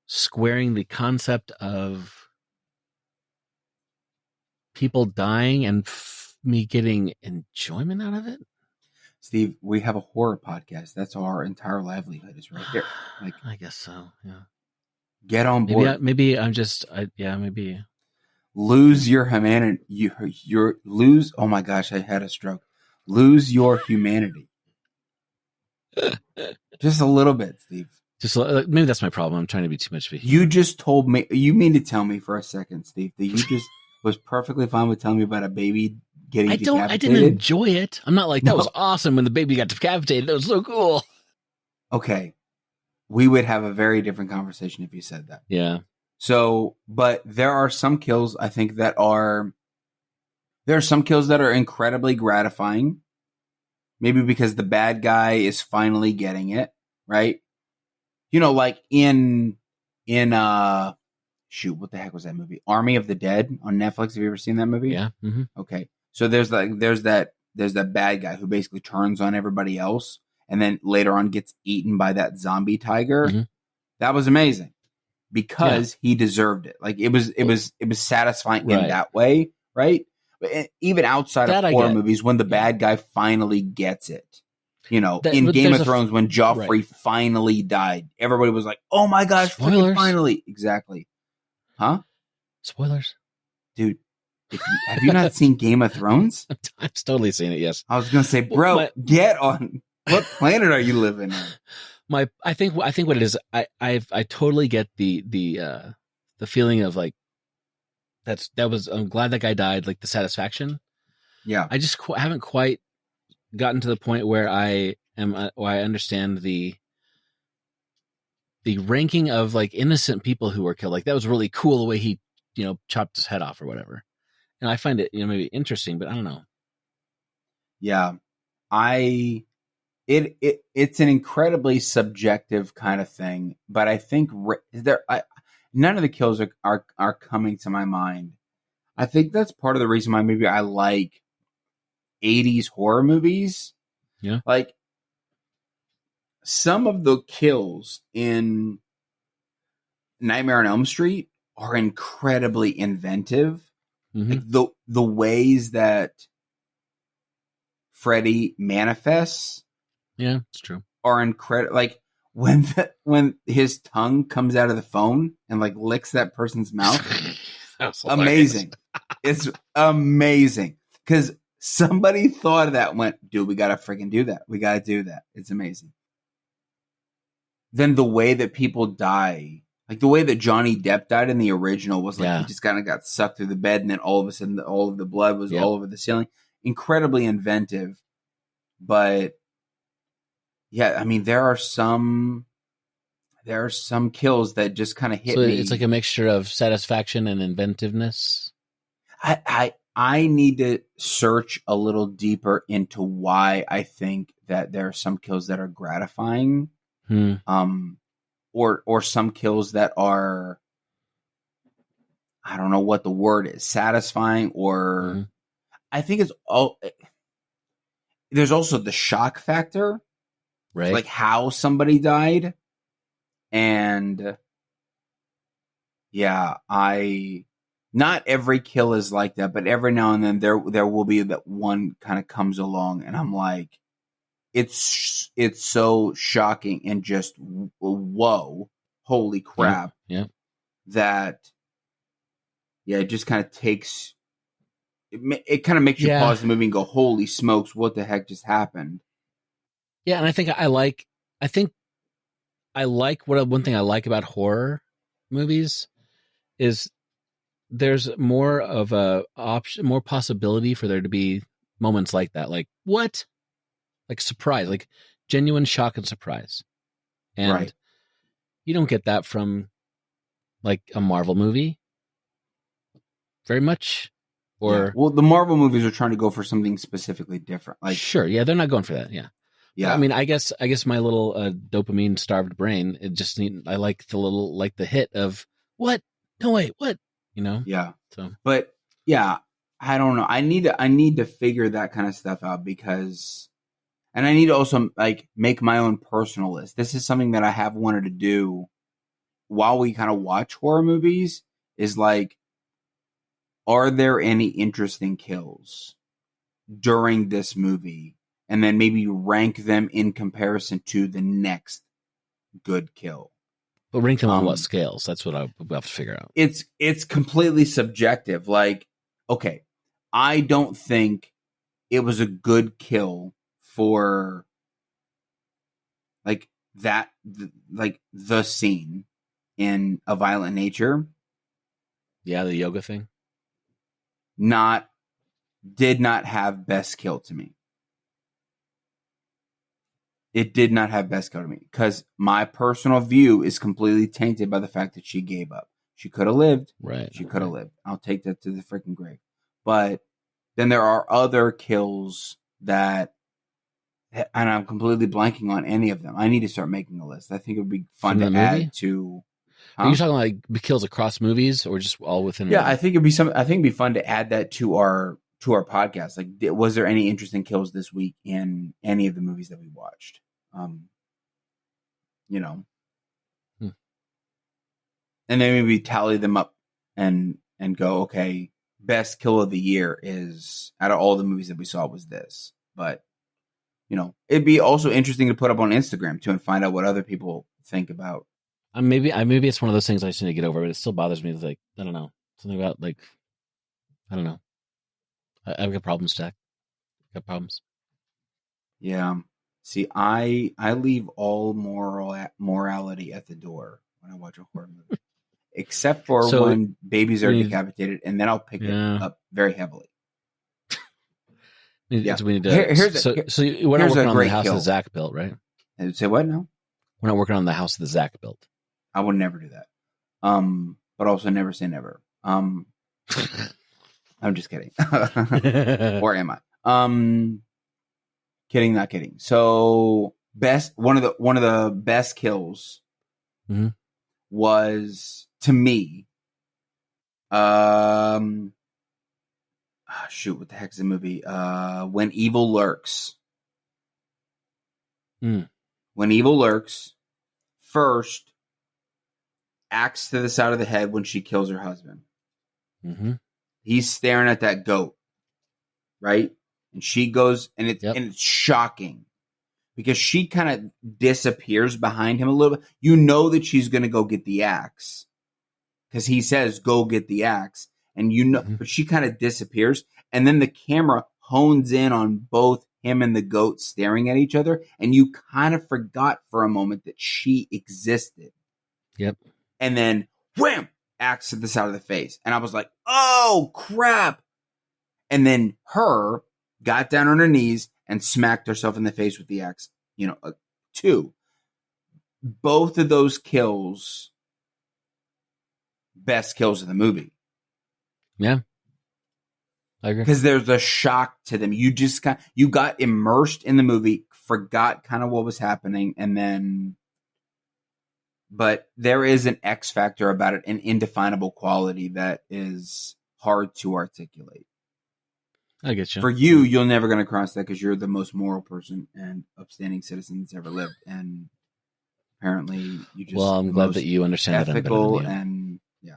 squaring the concept of people dying and me getting enjoyment out of it. Steve, we have a horror podcast. That's our entire livelihood is right here. Like, I guess so. Yeah. Get on board. Maybe I'm just. Maybe lose your humanity. You lose. Oh my gosh! I had a stroke. Lose your humanity. Just a little bit, Steve. Just maybe that's my problem. I'm trying to be too much of a human. You just told me. You mean to tell me for a second, Steve, that you just was perfectly fine with telling me about a baby getting decapitated? I didn't enjoy it. I'm not like that was awesome when the baby got decapitated. That was so cool. Okay, we would have a very different conversation if you said that. Yeah. So, but there are some kills I think that are. There are some kills that are incredibly gratifying. Maybe because the bad guy is finally getting it, right? Like in shoot, what the heck was that movie? Army of the Dead on Netflix. Have you ever seen that movie? Yeah. Mm-hmm. Okay. So there's that bad guy who basically turns on everybody else and then later on gets eaten by that zombie tiger. Mm-hmm. That was amazing because he deserved it. Like it was satisfying in that way, right? But even outside of horror movies, when the bad guy finally gets it, in Game of Thrones, when Joffrey finally died, everybody was like, "Oh my gosh, finally!" Exactly, huh? Spoilers, dude. Have you not seen Game of Thrones? I've totally seen it. Yes, I was gonna say, bro, get on. What planet are you living on? I think what it is. I totally get the feeling of like. I'm glad that guy died, like the satisfaction. Yeah. I just haven't quite gotten to the point where I understand the ranking of like innocent people who were killed. Like that was really cool the way he chopped his head off or whatever. And I find it, maybe interesting, but I don't know. Yeah. It's an incredibly subjective kind of thing, but I think none of the kills are coming to my mind. I think that's part of the reason why maybe I like 80s horror movies. Yeah. Like some of the kills in Nightmare on Elm Street are incredibly inventive. Mm-hmm. Like the ways that Freddy manifests, yeah, it's true, are incredible. Like when his tongue comes out of the phone and like licks that person's mouth, amazing. It's amazing because somebody thought of that and went, dude, we gotta freaking do that. We gotta do that. It's amazing. Then the way that people die, like the way that Johnny Depp died in the original was like he just kind of got sucked through the bed and then all of a sudden all of the blood was all over the ceiling. Incredibly inventive. But yeah, I mean there are some kills that just kind of hit me. It's like a mixture of satisfaction and inventiveness. I need to search a little deeper into why I think that there are some kills that are gratifying. Or some kills that are, I don't know what the word is, satisfying, or I think it's all. There's also the shock factor, right? Like how somebody died, and yeah, not every kill is like that, but every now and then there will be that one kind of comes along, and I'm like, it's so shocking and just whoa, holy crap, that it just kind of takes it kind of makes you pause the movie and go, holy smokes, what the heck just happened? Yeah, and I think one thing I like about horror movies is there's more of a option, more possibility for there to be moments like that, like what, like surprise, like genuine shock and surprise, and you don't get that from like a Marvel movie very much. Or well, the Marvel movies are trying to go for something specifically different. Like sure, they're not going for that. Yeah. I mean, I guess my little dopamine starved brain, I like the hit of what? No way, what? Yeah. So, but yeah, I don't know. I need to figure that kind of stuff out because, and I need to also like make my own personal list. This is something that I have wanted to do while we kind of watch horror movies. Is like, are there any interesting kills during this movie? And then maybe rank them in comparison to the next good kill. But rank them on what scales? That's what I have to figure out. It's completely subjective. Like, okay, I don't think it was a good kill for like that, like the scene in A Violent Nature. Yeah, the yoga thing. Did not have best kill to me. It did not have best kill to me because my personal view is completely tainted by the fact that she gave up. She could have lived. Right. She could have lived. I'll take that to the freaking grave. But then there are other kills that, and I'm completely blanking on any of them. I need to start making a list. I think it would be fun to add to. Are you talking like kills across movies or just all within? Yeah, I think it'd be fun to add that to our podcast. Like, was there any interesting kills this week in any of the movies that we watched? And then maybe tally them up and go, okay, best kill of the year is out of all the movies that we saw was this. But it'd be also interesting to put up on Instagram too and find out what other people think about. Maybe it's one of those things I just need to get over, but it still bothers me. It's like, I don't know, something about like, I don't know. I've got problems, Jack. Got problems. Yeah. See, I leave all morality at the door when I watch a horror movie, except for when babies are decapitated, and then I'll pick it up very heavily. We need to. We're not working on the house that Zach built, right? Say what? No, we're not working on the house that Zach built. I would never do that. But also never say never. I'm just kidding. Or am I? Kidding, not kidding. So one of the best kills was, to me, shoot, what the heck is the movie? When Evil Lurks. When Evil Lurks, first, axe to the side of the head when she kills her husband. He's staring at that goat, right? And she goes, and it's shocking because she kind of disappears behind him a little bit. You know that she's going to go get the axe because he says, "Go get the axe," and you know, but she kind of disappears, and then the camera hones in on both him and the goat staring at each other, and you kind of forgot for a moment that she existed. Yep. And then, wham! Axe to the side of the face. And I was like, oh, crap. And then her got down on her knees and smacked herself in the face with the axe. You know, 2. Both of those kills, best kills of the movie. Yeah. I agree. Because there's a shock to them. You just you got immersed in the movie, forgot kind of what was happening, and then... But there is an X factor about it, an indefinable quality that is hard to articulate. I get you. For you, you're never going to cross that because you're the most moral person and upstanding citizen that's ever lived. And apparently you just... Well, I'm glad that you understand ethical that. And, yeah.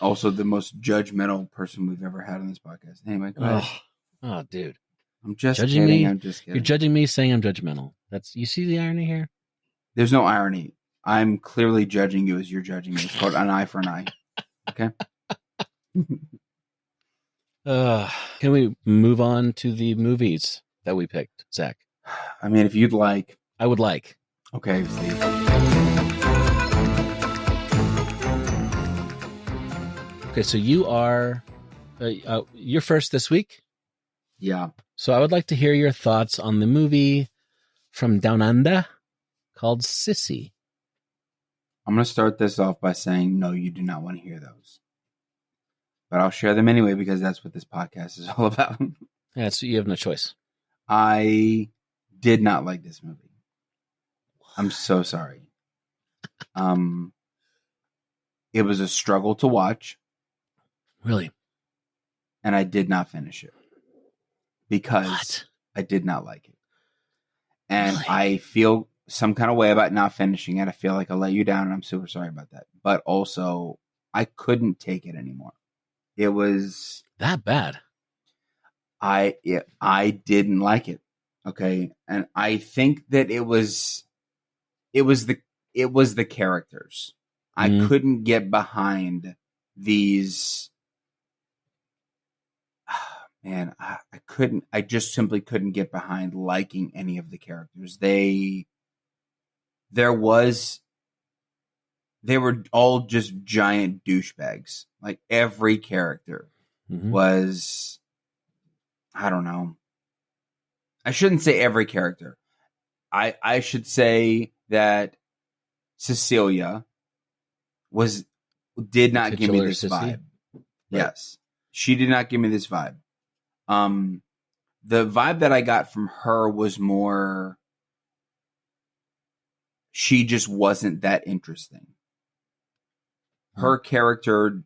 Also the most judgmental person we've ever had on this podcast. Anyway, go ahead. Oh, dude. I'm just judging kidding. me? I'm just kidding. You're judging me saying I'm judgmental. You see the irony here? There's no irony. I'm clearly judging you as you're judging me. It's called an eye for an eye. Okay? Can we move on to the movies that we picked, Zach? I mean, if you'd like. I would like. Okay, Steve. Okay, so you are... you're first this week? Yeah. So I would like to hear your thoughts on the movie from Down Under called Sissy. I'm going to start this off by saying, no, you do not want to hear those. But I'll share them anyway because that's what this podcast is all about. Yeah, so you have no choice. I did not like this movie. I'm so sorry. It was a struggle to watch. Really? And I did not finish it. Because What? I did not like it. And Really? I feel some kind of way about not finishing it. I feel like I let you down, and I'm super sorry about that. But also, I couldn't take it anymore. It was That bad? I didn't like it. Okay, and I think that it was the characters. I couldn't get behind these. Man, I couldn't. I just simply couldn't get behind liking any of the characters. They were all just giant douchebags. Like every character was, I don't know. I shouldn't say every character. I should say that Cecilia did not give me this Sissy? vibe. Right. Yes. She did not give me this vibe. The vibe that I got from her was more, she just wasn't that interesting. Her character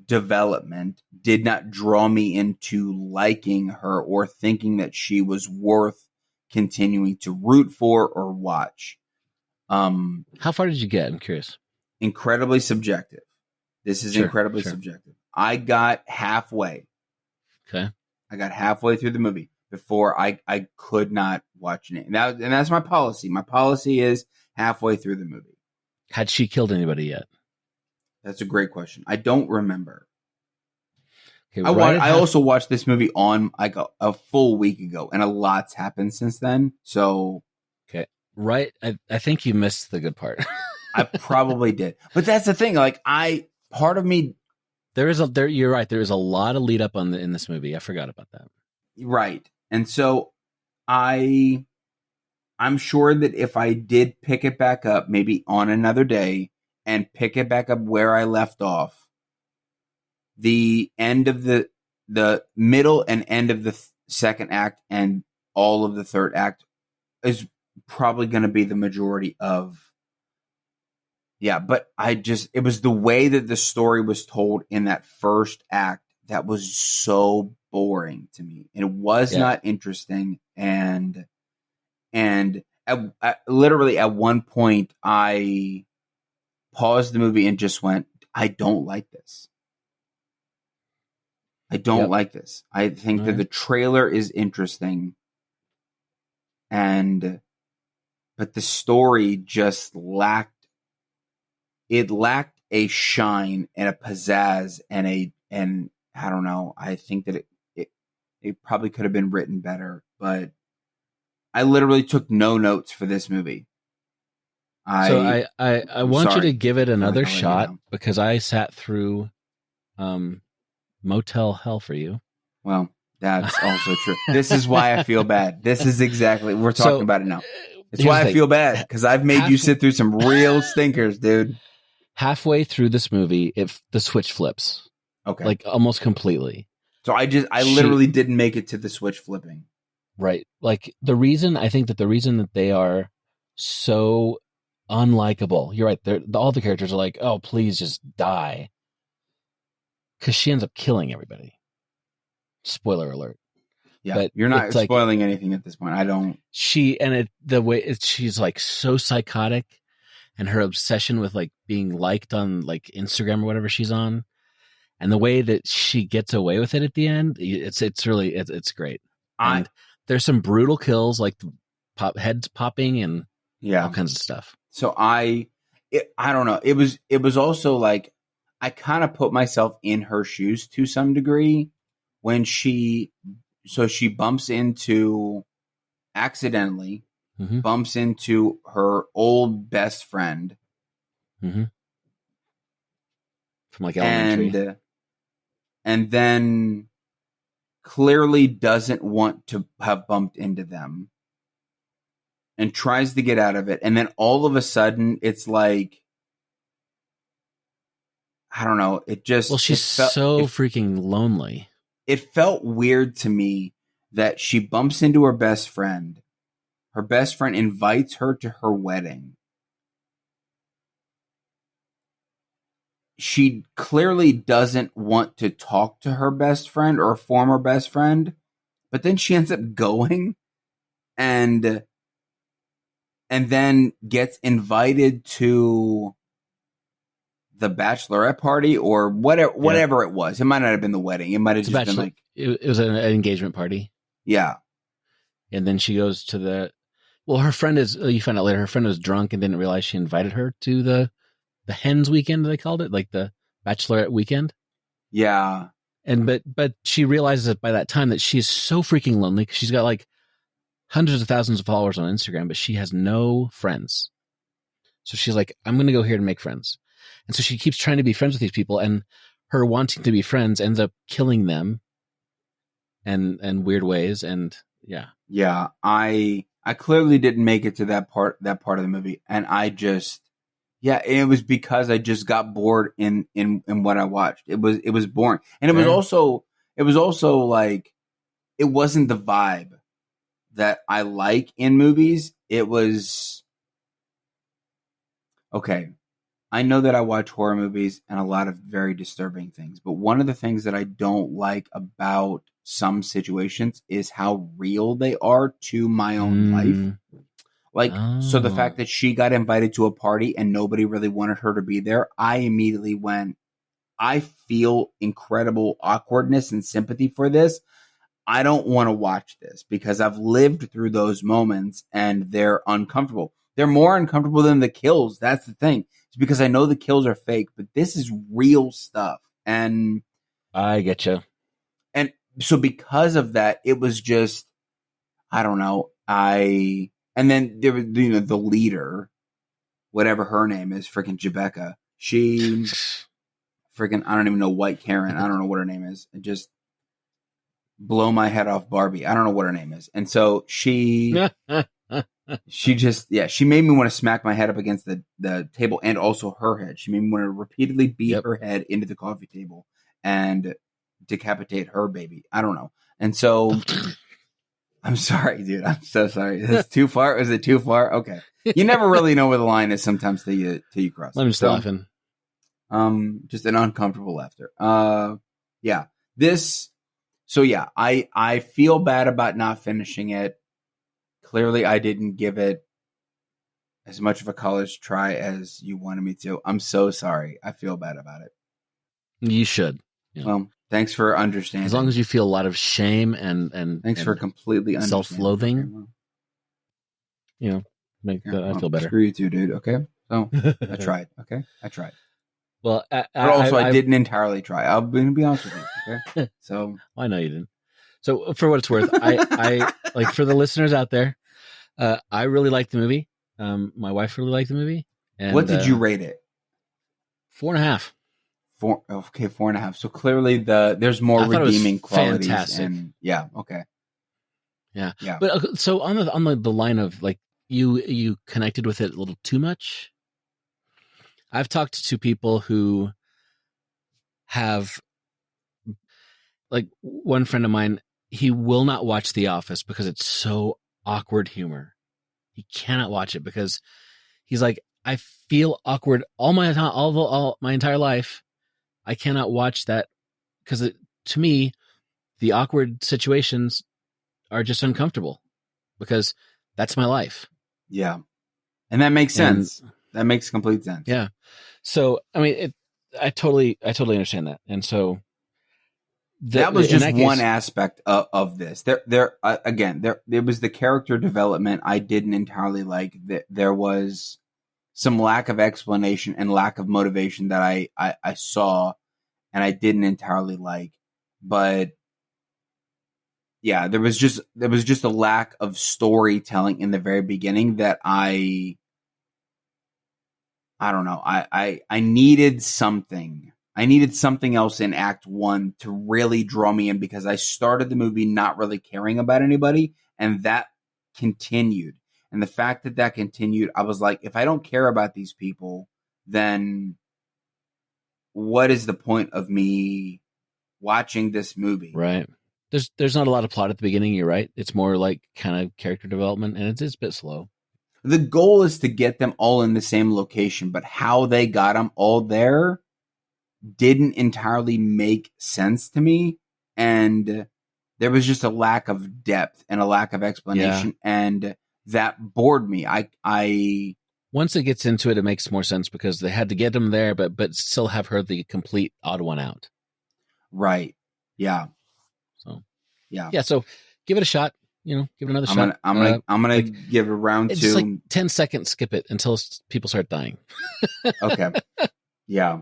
development did not draw me into liking her or thinking that she was worth continuing to root for or watch. How far did you get? I'm curious. Incredibly subjective. This is incredibly subjective. I got halfway. Okay. I got halfway through the movie before I could not watch it. And that's my policy. My policy is halfway through the movie. Had she killed anybody yet? That's a great question. I don't remember. Okay, I also watched this movie on like a full week ago, and a lot's happened since then. So, okay, right. I think you missed the good part. I probably did, but that's the thing. Like, part of me, you're right. There is a lot of lead up in this movie. I forgot about that. Right, and so I'm sure that if I did pick it back up, maybe on another day, and pick it back up where I left off, the end of the middle and end of the second act and all of the third act is probably going to be the majority of. Yeah, but it was the way that the story was told in that first act that was so boring to me. It was not interesting. And literally at one point, I paused the movie and just went, I don't like this. I don't like this. I think that the trailer is interesting. But the story just lacked a shine and a pizzazz and I don't know. I think that it probably could have been written better, but I literally took no notes for this movie. I want you to give it another shot because I sat through Motel Hell for you. Well, that's also true. This is why I feel bad. This is exactly, we're talking about it now. It's why I feel bad because I've made you sit through some real stinkers, dude. Halfway through this movie, the switch flips. Okay. Like almost completely. So I literally didn't make it to the switch flipping. Right. Like the reason that they are so unlikable. You're right. All the characters are like, oh, please just die. Because she ends up killing everybody. Spoiler alert. Yeah, but you're not spoiling anything at this point. I don't. She's like so psychotic, and her obsession with like being liked on like Instagram or whatever she's on, and the way that she gets away with it at the end, it's really great. And there's some brutal kills like heads popping and all kinds of stuff. So I don't know. It was also like I kind of put myself in her shoes to some degree when she bumps into accidentally bumps into her old best friend from like elementary, and then clearly doesn't want to have bumped into them and tries to get out of it, and then all of a sudden it's like, I don't know. It just she's so freaking lonely. It felt weird to me that she bumps into her best friend. Her best friend invites her to her wedding. She clearly doesn't want to talk to her best friend or former best friend, but then she ends up going and then gets invited to the bachelorette party or whatever it was. It might not have been the wedding. It might have just been like it was an engagement party. Yeah. And then she goes to her friend you find out later, her friend was drunk and didn't realize she invited her to the hens weekend, they called it, like the bachelorette weekend. Yeah. And but she realizes that by that time that she's so freaking lonely because she's got like hundreds of thousands of followers on Instagram, but she has no friends. So she's like, I'm going to go here to make friends. And so she keeps trying to be friends with these people, and her wanting to be friends ends up killing them and weird ways. And yeah, I clearly didn't make it to that part of the movie, and it was because I just got bored in what I watched. It was boring, and it was also like it wasn't the vibe that I like in movies. It was okay. I know that I watch horror movies and a lot of very disturbing things, but one of the things that I don't like about some situations is how real they are to my own life. Like, so the fact that she got invited to a party and nobody really wanted her to be there, I immediately went, I feel incredible awkwardness and sympathy for this. I don't want to watch this because I've lived through those moments and they're uncomfortable. They're more uncomfortable than the kills. That's the thing. It's because I know the kills are fake, but this is real stuff. And I get you. And so because of that, it was just, I don't know. And then there was, the leader, whatever her name is, freaking Jebecca. She freaking, I don't even know, White Karen. I don't know what her name is. It just blow my head off Barbie. I don't know what her name is. And so she She made me want to smack my head up against the table and also her head. She made me want to repeatedly beat her head into the coffee table and decapitate her baby. I don't know. And so I'm sorry, dude. I'm so sorry. Is this too far? Is it too far? Okay. You never really know where the line is sometimes till you cross. I'm just laughing. Just an uncomfortable laughter. Yeah. I feel bad about not finishing it. Clearly, I didn't give it as much of a college try as you wanted me to. I'm so sorry. I feel bad about it. You should. Yeah. Well, thanks for understanding. As long as you feel a lot of shame and thanks for completely understanding. Self-loathing. I feel better. Screw you too, dude. Okay, so I tried. Okay, I tried. Well, I didn't entirely try. I'm going to be honest with you. Okay, so I know you didn't. So for what it's worth, I like for the listeners out there, I really liked the movie. My wife really liked the movie. And, what did you rate it? 4.5. 4.5. So clearly there's more redeeming qualities. Fantastic. And yeah. Okay. Yeah. But so on the line of like you connected with it a little too much. I've talked to people who have, like one friend of mine, he will not watch The Office because it's so awkward humor. He cannot watch it because he's like, I feel awkward all my time, all my entire life. I cannot watch that because to me, the awkward situations are just uncomfortable because that's my life. Yeah. And that makes sense. That makes complete sense. Yeah. So, I mean, I totally understand that. And so that was just one aspect of this. There was the character development I didn't entirely like. There was some lack of explanation and lack of motivation that I saw and I didn't entirely like. But yeah, there was just a lack of storytelling in the very beginning that I don't know. I needed something. I needed something else in Act 1 to really draw me in because I started the movie not really caring about anybody, and that continued. And the fact that continued, I was like, if I don't care about these people, then what is the point of me watching this movie? Right. There's not a lot of plot at the beginning. You're right. It's more like kind of character development, and it's a bit slow. The goal is to get them all in the same location, but how they got them all there didn't entirely make sense to me. And there was just a lack of depth and a lack of explanation. Yeah. And that bored me. I once it gets into it, it makes more sense because they had to get them there, but still have her the complete odd one out. Right. Yeah. So, yeah. So give it a shot. Give it another shot. I'm gonna give it a round 2. Just like 10 seconds, skip it until people start dying. Okay. Yeah.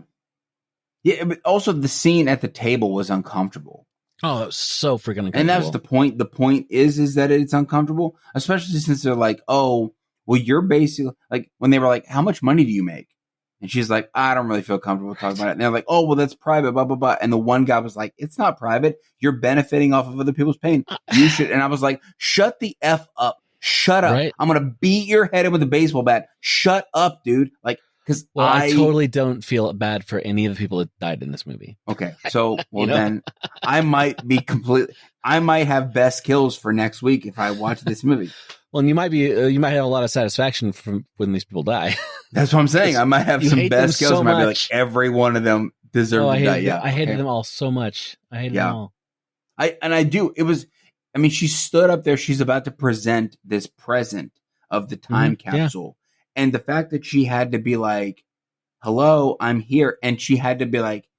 Yeah. But also, the scene at the table was uncomfortable. Oh, it was so freaking uncomfortable. And that's the point. The point is that it's uncomfortable, especially since they're like, oh, well, you're basically like when they were like, how much money do you make? And she's like, I don't really feel comfortable talking about it. And they're like, oh, well, that's private, blah, blah, blah. And the one guy was like, it's not private. You're benefiting off of other people's pain. You should. And I was like, shut the F up. Shut up. Right? I'm going to beat your head in with a baseball bat. Shut up, dude. Like, because I totally don't feel bad for any of the people that died in this movie. Okay. So, well, then I might have best kills for next week if I watch this movie. Well, and you might have a lot of satisfaction from when these people die. That's what I'm saying. I might have some best kills. So I might be like, every one of them deserved to die. Yeah, I hated them all so much. I hated them all. I do. It was. I mean, she stood up there. She's about to present this present of the time capsule, and the fact that she had to be like, "Hello, I'm here," and she had to be like,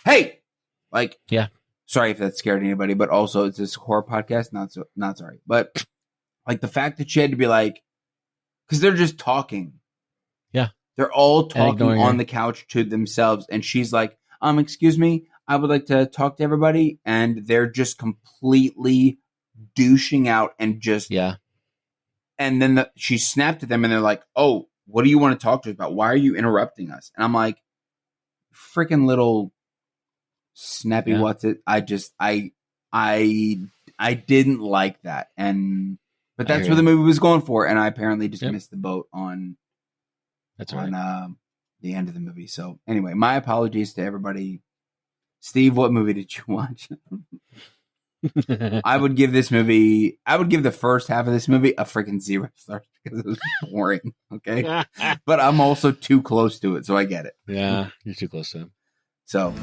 "Hey," like, Sorry if that scared anybody, but also it's this horror podcast. Not sorry, but. Like the fact that she had to be like, because they're just talking. Yeah. They're all talking on the couch to themselves. And she's like, excuse me, I would like to talk to everybody. And they're just completely douching out and just. Yeah. And then she snapped at them and they're like, oh, what do you want to talk to us about? Why are you interrupting us? And I'm like, freaking little snappy what's it? I didn't like that. And. But that's what the movie was going for, and I apparently just missed the boat on. That's right. On the end of the movie. So anyway, my apologies to everybody. Steve, what movie did you watch? I would give the first half of this movie a freaking 0 stars because it was boring. Okay. But I'm also too close to it, so I get it. Yeah, you're too close to it. So.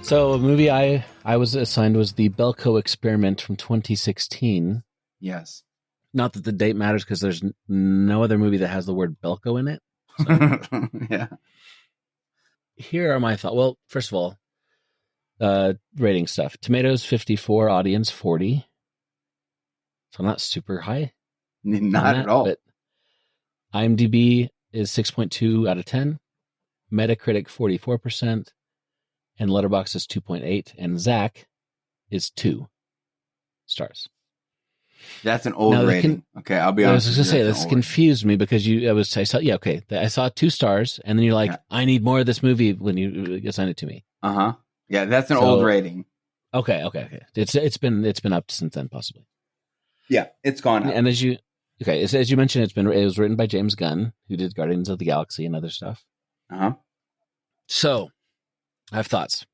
So a movie I was assigned was the Belko Experiment from 2016. Yes. Not that the date matters because there's no other movie that has the word Belko in it. So. Yeah. Here are my thoughts. Well, first of all, rating stuff. Tomatoes 54, audience 40. So not super high. Not at all. But IMDb is 6.2 out of 10. Metacritic 44%. And Letterboxd is 2.8. And Zach is 2 stars. That's an old rating. Okay, I'll be honest. I was going to say, this confused me because I saw 2 stars, and then you're like, I need more of this movie when you assign it to me. Uh-huh. Yeah, that's an old rating. Okay. It's been up since then, possibly. Yeah, it's gone up. And as you mentioned, it was written by James Gunn, who did Guardians of the Galaxy and other stuff. Uh-huh. So, I have thoughts.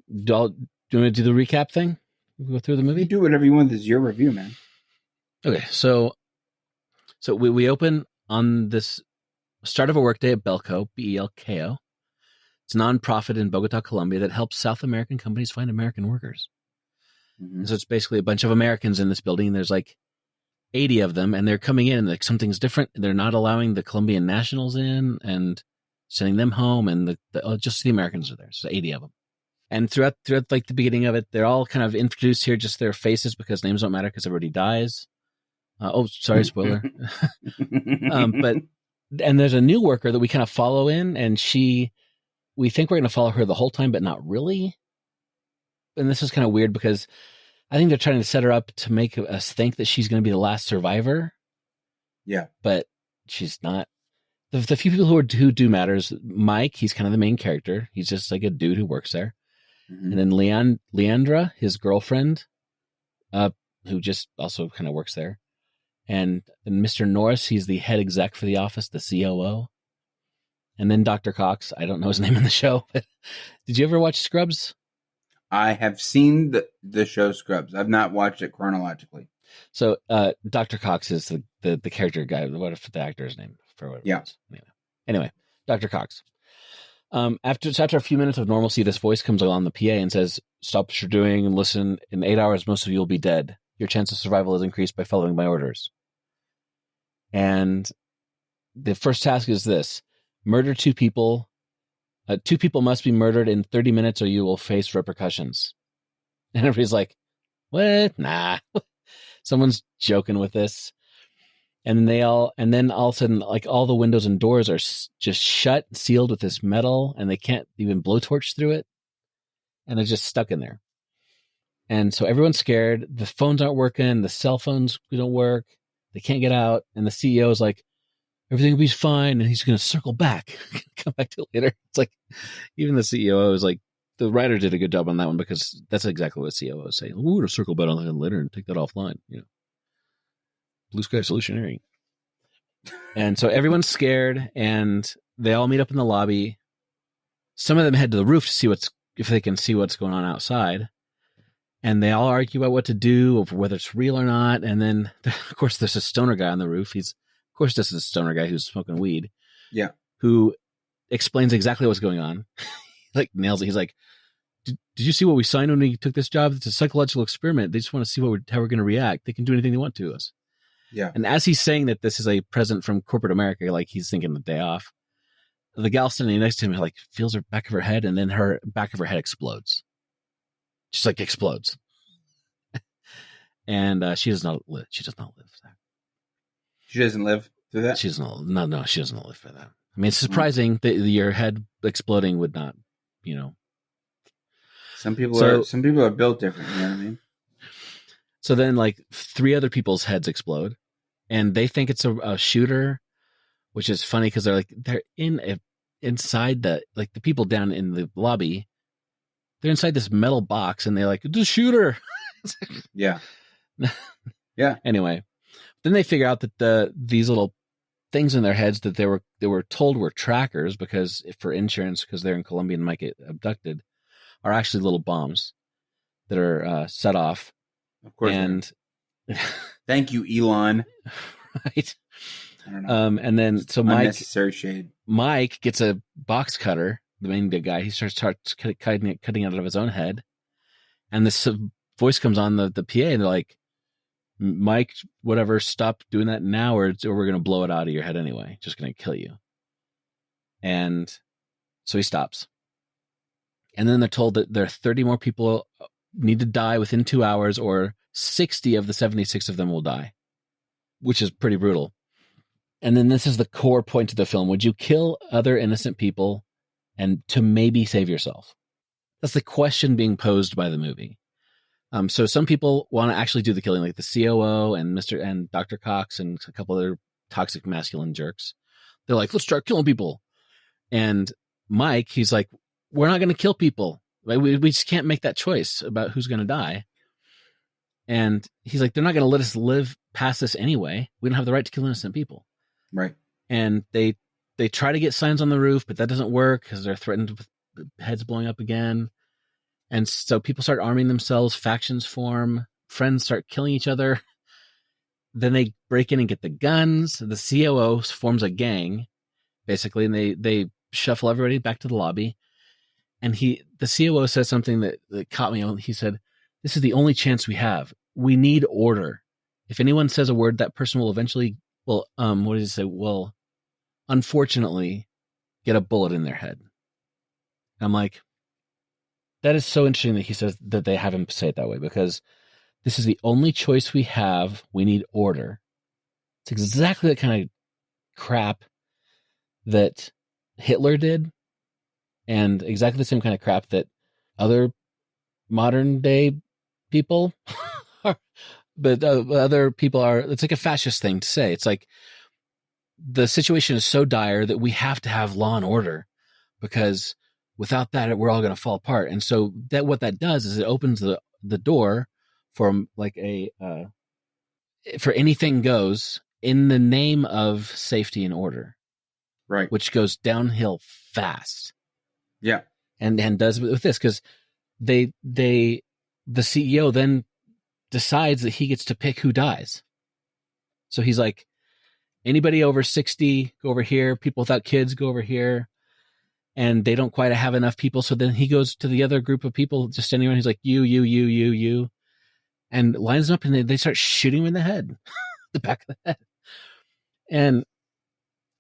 Do you want to do the recap thing? Go through the movie? You do whatever you want. This is your review, man. Okay, so we open on this start of a workday at Belko, Belko. It's a nonprofit in Bogota, Colombia that helps South American companies find American workers. Mm-hmm. So it's basically a bunch of Americans in this building. There's like 80 of them, and they're coming in, and like something's different. They're not allowing the Colombian nationals in and sending them home, and just the Americans are there. So 80 of them. And throughout like the beginning of it, they're all kind of introduced here, just their faces because names don't matter because everybody dies. Sorry, spoiler. And there's a new worker that we kind of follow in, and we think we're going to follow her the whole time, but not really. And this is kind of weird because I think they're trying to set her up to make us think that she's going to be the last survivor. Yeah, but she's not. The few people who do matters. Mike, he's kind of the main character. He's just like a dude who works there. Mm-hmm. And then Leandra, his girlfriend, who just also kind of works there. And Mr. Norris, he's the head exec for the office, the COO. And then Dr. Cox, I don't know his name in the show. But did you ever watch Scrubs? I have seen the show Scrubs. I've not watched it chronologically. So Dr. Cox is the character guy. What if the actor's name? For what it was. Anyway, Dr. Cox. After a few minutes of normalcy, this voice comes along the PA and says, "Stop what you're doing and listen. In 8 hours, most of you will be dead. Your chance of survival is increased by following my orders." And the first task is this: murder 2 people. 2 people must be murdered in 30 minutes or you will face repercussions. And everybody's like, what? Nah. Someone's joking with this. And then all of a sudden, like all the windows and doors are just shut, sealed with this metal, and they can't even blowtorch through it. And they're just stuck in there. And so everyone's scared. The phones aren't working. The cell phones don't work. They can't get out. And the CEO is like, everything will be fine. And he's going to circle back, come back to it later. It's like, even the CEO is like, the writer did a good job on that one because that's exactly what CEO is saying. We're going to circle back on that later and take that offline. Blue sky solutionary. And so everyone's scared and they all meet up in the lobby. Some of them head to the roof to see if they can see what's going on outside. And they all argue about what to do, or whether it's real or not. And then, of course, there's a stoner guy on the roof. This is a stoner guy who's smoking weed. Yeah. Who explains exactly what's going on. Like nails it. He's like, did you see what we signed when we took this job? It's a psychological experiment. They just want to see how we're going to react. They can do anything they want to us. Yeah. And as he's saying that this is a present from corporate America, like he's thinking the day off, the gal standing next to him like feels her back of her head, and then her back of her head explodes. Just like explodes. And she does not live. She does not live for that. She doesn't live through that? She does not. No, she doesn't live for that. I mean, it's surprising that your head exploding would not, Some people are built different, you know what I mean? So then, like, 3 other people's heads explode, and they think it's a shooter, which is funny because they're inside the people down in the lobby they're inside this metal box, and they're like, the shooter. Yeah. Yeah. Anyway, then they figure out that these little things in their heads that they were told were trackers because for insurance, because they're in Colombia and might get abducted, are actually little bombs that are set off. Of course. And thank you, Elon. Right. I don't know. And then so unnecessary shade. Mike gets a box cutter, the main big guy. He starts cutting it out of his own head, and this voice comes on the PA, and they're like, Mike, whatever, stop doing that now, or we're going to blow it out of your head anyway. Just going to kill you. And so he stops. And then they're told that there are 30 more people need to die within 2 hours, or 60 of the 76 of them will die, which is pretty brutal. And then this is the core point of the film. Would you kill other innocent people and to maybe save yourself? That's the question being posed by the movie. So some people want to actually do the killing, like the COO and Dr. Cox and a couple other toxic masculine jerks. They're like, let's start killing people. And Mike, he's like, we're not going to kill people. Like, we just can't make that choice about who's going to die. And he's like, they're not going to let us live past this anyway. We don't have the right to kill innocent people. Right. And they try to get signs on the roof, but that doesn't work because they're threatened with heads blowing up again. And so people start arming themselves, factions form, friends start killing each other. Then they break in and get the guns. The COO forms a gang, basically, and they shuffle everybody back to the lobby. And the COO says something that caught me. He said, this is the only chance we have. We need order. If anyone says a word, that person will eventually, what did he say? Will, unfortunately, get a bullet in their head. I'm like, that is so interesting that he says that they have him say it that way, because this is the only choice we have. We need order. It's exactly the kind of crap that Hitler did, and exactly the same kind of crap that other modern day people are, but other people are. It's like a fascist thing to say. It's like the situation is so dire that we have to have law and order, because without that, we're all going to fall apart. And so what that does is it opens the door for like for anything goes in the name of safety and order. Right. Which goes downhill fast. Yeah. And does with this, because the CEO then decides that he gets to pick who dies. So he's like, anybody over 60, go over here. People without kids, go over here. And they don't quite have enough people. So then he goes to the other group of people just standing around. He's like, you, and lines them up, and they start shooting him in the head, the back of the head. And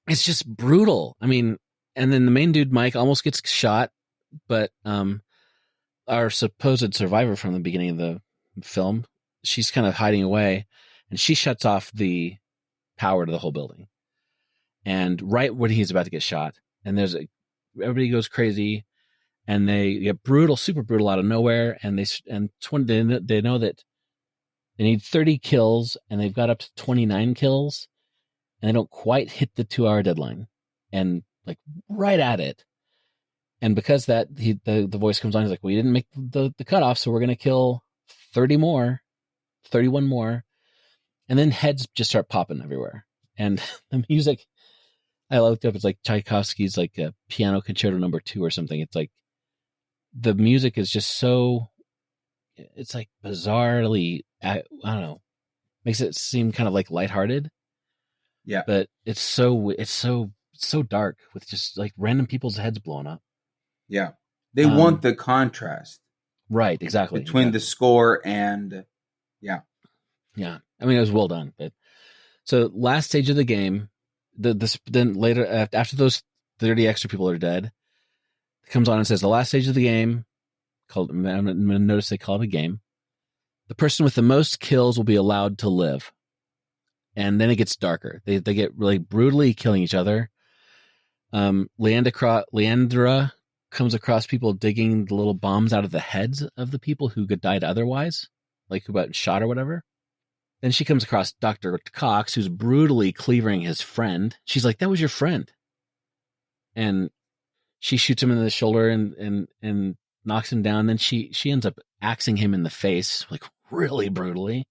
it's just brutal. I mean, and then the main dude, Mike, almost gets shot, but our supposed survivor from the beginning of the film, she's kind of hiding away, and she shuts off the power to the whole building. And right when he's about to get shot, and everybody goes crazy, and they get brutal, super brutal out of nowhere. And they know that they need 30 kills, and they've got up to 29 kills, and they don't quite hit the 2-hour deadline, and like right at it. And because that, the voice comes on, he's like, we didn't make the cutoff, so we're going to kill 31 more. And then heads just start popping everywhere. And the music, I looked up, it's like Tchaikovsky's like a piano concerto number 2 or something. It's like the music is just so, it's like bizarrely, I don't know, makes it seem kind of like lighthearted. Yeah. But it's so dark with just like random people's heads blowing up. Yeah. They want the contrast. Right, exactly. Between the score and, yeah. Yeah. I mean, it was well done. But so last stage of the game, then later, after those 30 extra people are dead, it comes on and says the last stage of the game, I'm going to notice they call it a game. The person with the most kills will be allowed to live. And then it gets darker. They get really brutally killing each other. Leandra comes across people digging the little bombs out of the heads of the people who could died otherwise, like who got shot or whatever. Then she comes across Dr. Cox, who's brutally cleavering his friend. She's like, that was your friend. And she shoots him in the shoulder, and knocks him down. Then she ends up axing him in the face, like really brutally.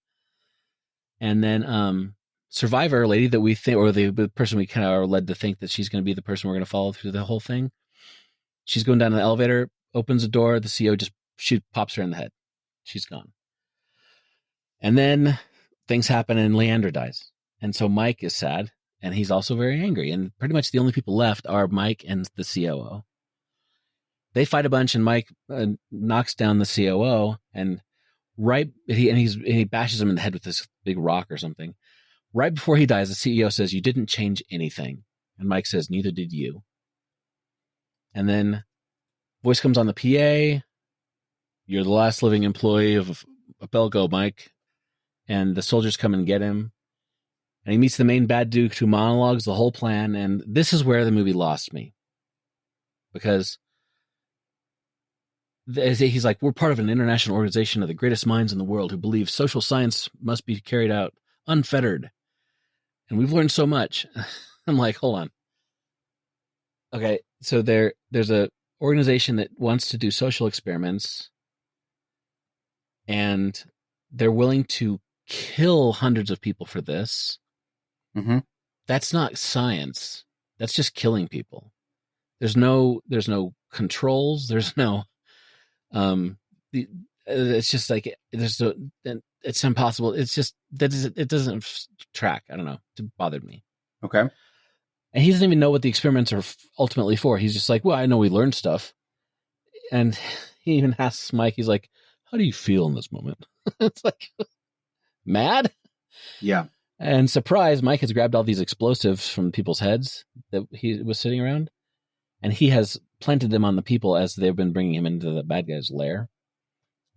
And then Survivor lady that we think, or the person we kind of are led to think that she's going to be the person we're going to follow through the whole thing. She's going down an elevator, opens the door. The CEO she pops her in the head. She's gone. And then things happen and Leander dies. And so Mike is sad and he's also very angry. And pretty much the only people left are Mike and the COO. They fight a bunch and Mike knocks down the COO and he bashes him in the head with this big rock or something. Right before he dies, the CEO says, "You didn't change anything." And Mike says, "Neither did you." And then voice comes on the PA. "You're the last living employee of Belko, Mike." And the soldiers come and get him. And he meets the main bad dude who monologues the whole plan. And this is where the movie lost me. Because he's like, "We're part of an international organization of the greatest minds in the world who believe social science must be carried out unfettered. And we've learned so much." I'm like, hold on. Okay, so there's a organization that wants to do social experiments. And they're willing to kill hundreds of people for this. Mm-hmm. That's not science. That's just killing people. There's no controls. There's no, it's just like, it's impossible. It's just, it doesn't track. I don't know. It bothered me. Okay. And he doesn't even know what the experiments are ultimately for. He's just like, well, I know we learned stuff. And he even asks Mike, he's like, "How do you feel in this moment?" It's like, mad? Yeah. And surprise, Mike has grabbed all these explosives from people's heads that he was sitting around. And he has planted them on the people as they've been bringing him into the bad guy's lair.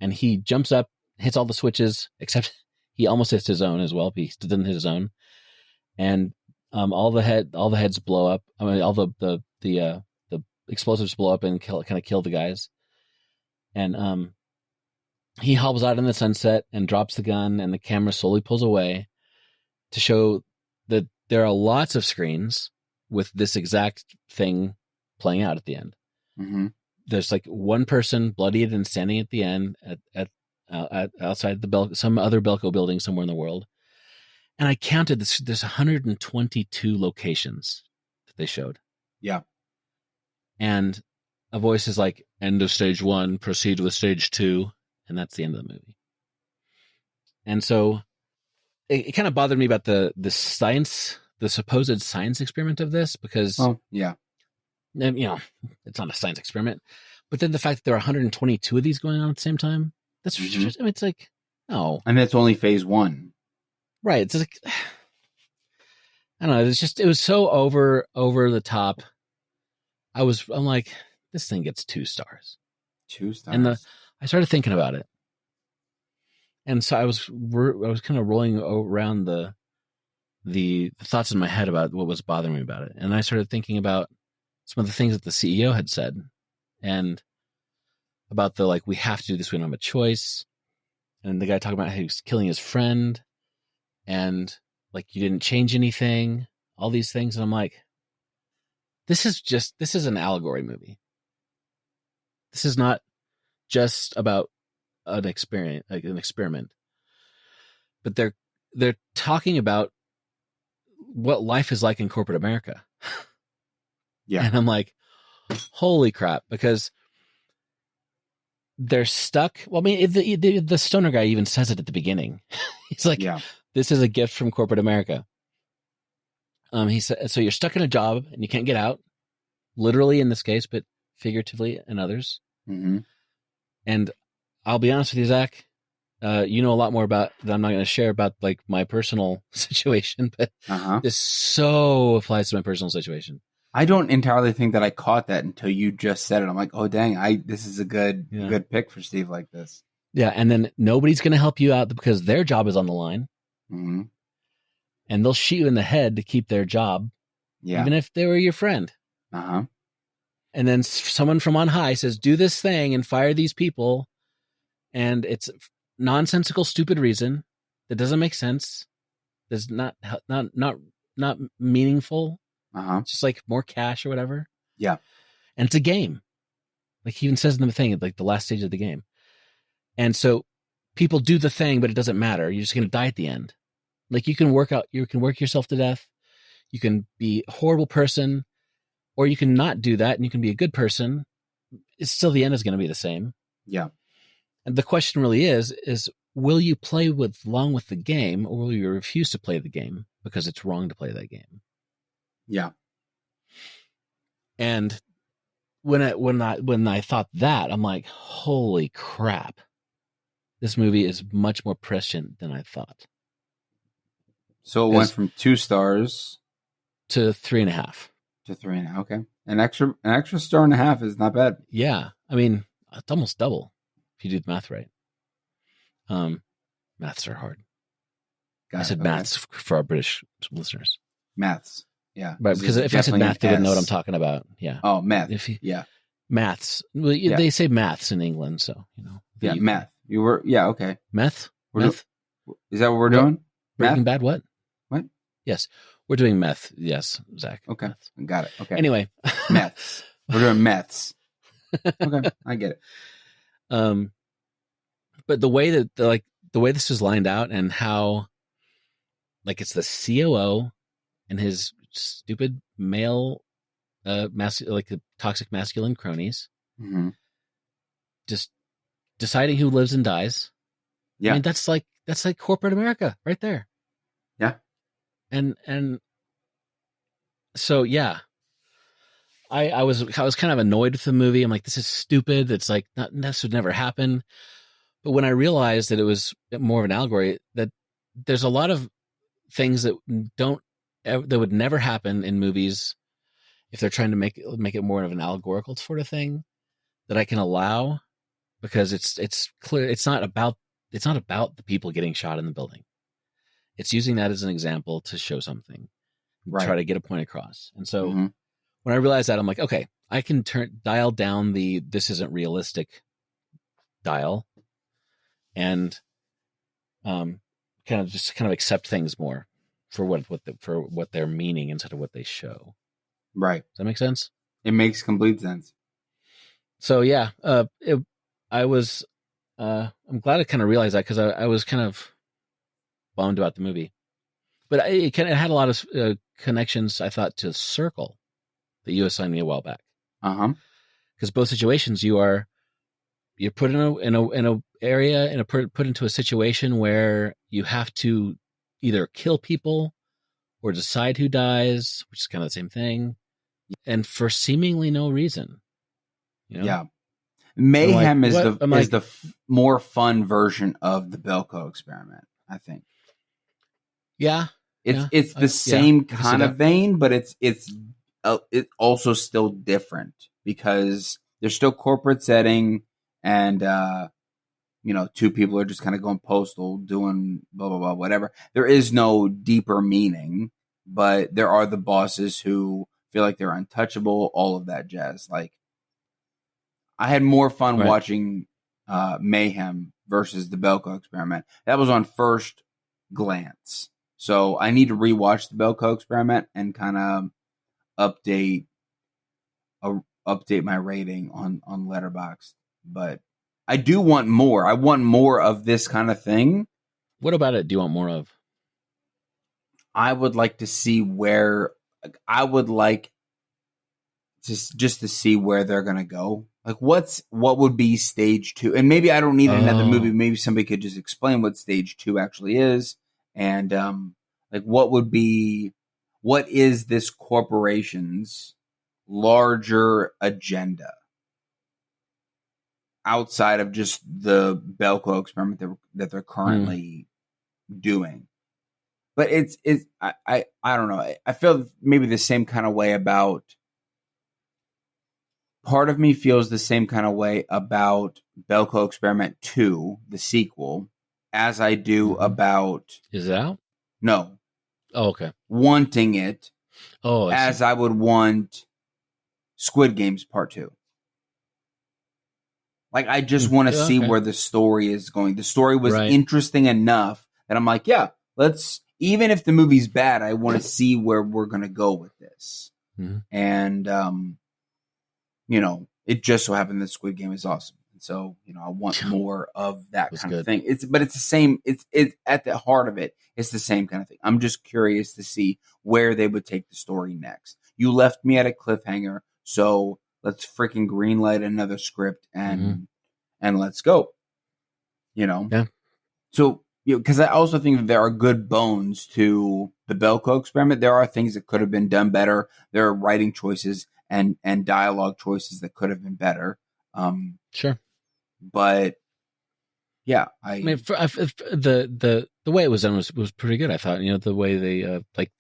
And he jumps up, hits all the switches, except he almost hits his own as well. He doesn't hit his own. And all the heads blow up. I mean, all the explosives blow up and kind of kill the guys. And he hobbles out in the sunset and drops the gun, and the camera slowly pulls away to show that there are lots of screens with this exact thing playing out at the end. Mm-hmm. There's like one person bloodied and standing at the end at outside some other Belko building somewhere in the world. And I counted this. There's 122 locations that they showed. Yeah. And a voice is like, "End of stage 1, proceed with stage 2. And that's the end of the movie. And so it kind of bothered me about the science, the supposed science experiment of this, because, yeah, it's not a science experiment. But then the fact that there are 122 of these going on at the same time, that's just, I mean, it's like, no. And that's only phase 1. Right. It's like, I don't know. It was so over the top. I'm like, this thing gets 2 stars. 2 stars. And I started thinking about it. And so I was kind of rolling around the thoughts in my head about what was bothering me about it. And I started thinking about some of the things that the CEO had said and about we have to do this. We don't have a choice. And the guy talking about how he was killing his friend and you didn't change anything, all these things. And I'm like, this is an allegory movie. This is not just about an experiment, but they're talking about what life is like in corporate America. Yeah. And I'm like, holy crap, because they're stuck. Well, I mean, the stoner guy even says it at the beginning. He's like, This is a gift from corporate America. He said, so you're stuck in a job and you can't get out, literally in this case, but figuratively in others. Mm-hmm. And I'll be honest with you, Zach, you know a lot more about that I'm not going to share about my personal situation, but this so applies to my personal situation. I don't entirely think that I caught that until you just said it. I'm like, oh dang, this is a good pick for Steve like this. Yeah, and then nobody's going to help you out because their job is on the line. Mm-hmm. And they'll shoot you in the head to keep their job, even if they were your friend. Uh-huh. And then someone from on high says, do this thing and fire these people. And it's nonsensical, stupid reason that doesn't make sense. That's not meaningful. Uh-huh. It's just more cash or whatever. Yeah. And it's a game. Like he even says in the thing, like the last stage of the game. And so people do the thing, but it doesn't matter. You're just going to die at the end. Like you can work yourself to death. You can be a horrible person, or you can not do that and you can be a good person. It's still, the end is going to be the same. Yeah. And the question really is will you play along with the game, or will you refuse to play the game because it's wrong to play that game? Yeah. And when I thought that, I'm like, holy crap. This movie is much more prescient than I thought. So it went from 2 stars to 3.5. to 3.5. Okay. An extra star and a half is not bad. Yeah. I mean, it's almost double if you do the math right. Maths are hard. I said maths for our British listeners. Maths. Yeah. Right, because if I said math, they wouldn't know what I'm talking about. Yeah. Oh, math. Yeah. Maths. Well, they say maths in England, so, you know. Yeah, math. You were, yeah, okay. Meth? Is that what we're doing? Breaking Bad, what? What? Yes. We're doing meth. Yes, Zach. Okay. Meth. Got it. Okay. Anyway. Meths. We're doing meths. Okay. I get it. But the way that, the way this was lined out and how, like, it's the COO and his stupid male, like the toxic masculine cronies, just deciding who lives and dies. Yeah. I mean, that's like corporate America right there. Yeah. And so, yeah, I was kind of annoyed with the movie. I'm like, this is stupid. It's like, this would never happen. But when I realized that it was more of an allegory, that there's a lot of things that would never happen in movies if they're trying to make it more of an allegorical sort of thing, that I can allow, because it's clear it's not about the people getting shot in the building. It's using that as an example to show something, try to get a point across. And so when I realized that, I'm like, okay, I can dial down the this isn't realistic dial, and kind of accept things more for what they're meaning instead of what they show. Right. Does that make sense? It makes complete sense. So yeah, I'm glad I kind of realized that, because I was kind of bummed about the movie, but it had a lot of connections, I thought, to Circle that you assigned me a while back. Because both situations, you're put in a area, put into a situation where you have to either kill people or decide who dies, which is kind of the same thing, and for seemingly no reason. You know? Yeah. Mayhem is the more fun version of the Belko Experiment, I think. Yeah. It's the same kind of vein, but it's also still different, because there's still corporate setting, and 2 people are just kind of going postal, doing blah blah blah, whatever. There is no deeper meaning, but there are the bosses who feel like they're untouchable, all of that jazz. Like, I had more fun watching Mayhem versus the Belko Experiment. That was on first glance. So I need to rewatch the Belko Experiment and kind of update my rating on Letterboxd. But I do want more. I want more of this kind of thing. What about it do you want more of? I would like to see where I would like just to see where they're going to go. Like, what would be stage 2? And maybe I don't need another movie. Maybe somebody could just explain what stage 2 actually is. And, like, what is this corporation's larger agenda outside of just the Belko Experiment that they're currently doing? But I don't know. I feel maybe the same kind of way about, part of me feels the same kind of way about Belko Experiment 2, the sequel, as I do about... Is it out? No. Oh, okay. Wanting it as I would want Squid Games Part 2. Like, I just want to see where the story is going. The story was interesting enough that I'm like, yeah, even if the movie's bad, I want to see where we're going to go with this. And, It just so happened that Squid Game is awesome. And so, I want more of that kind of thing. It's the same. It's at the heart of it. It's the same kind of thing. I'm just curious to see where they would take the story next. You left me at a cliffhanger, so let's freaking greenlight another script and let's go. Yeah. So, because I also think that there are good bones to the Belko Experiment. There are things that could have been done better. There are writing choices and dialogue choices that could have been better. Sure. But yeah, I mean, the way it was done was pretty good. I thought, the way they like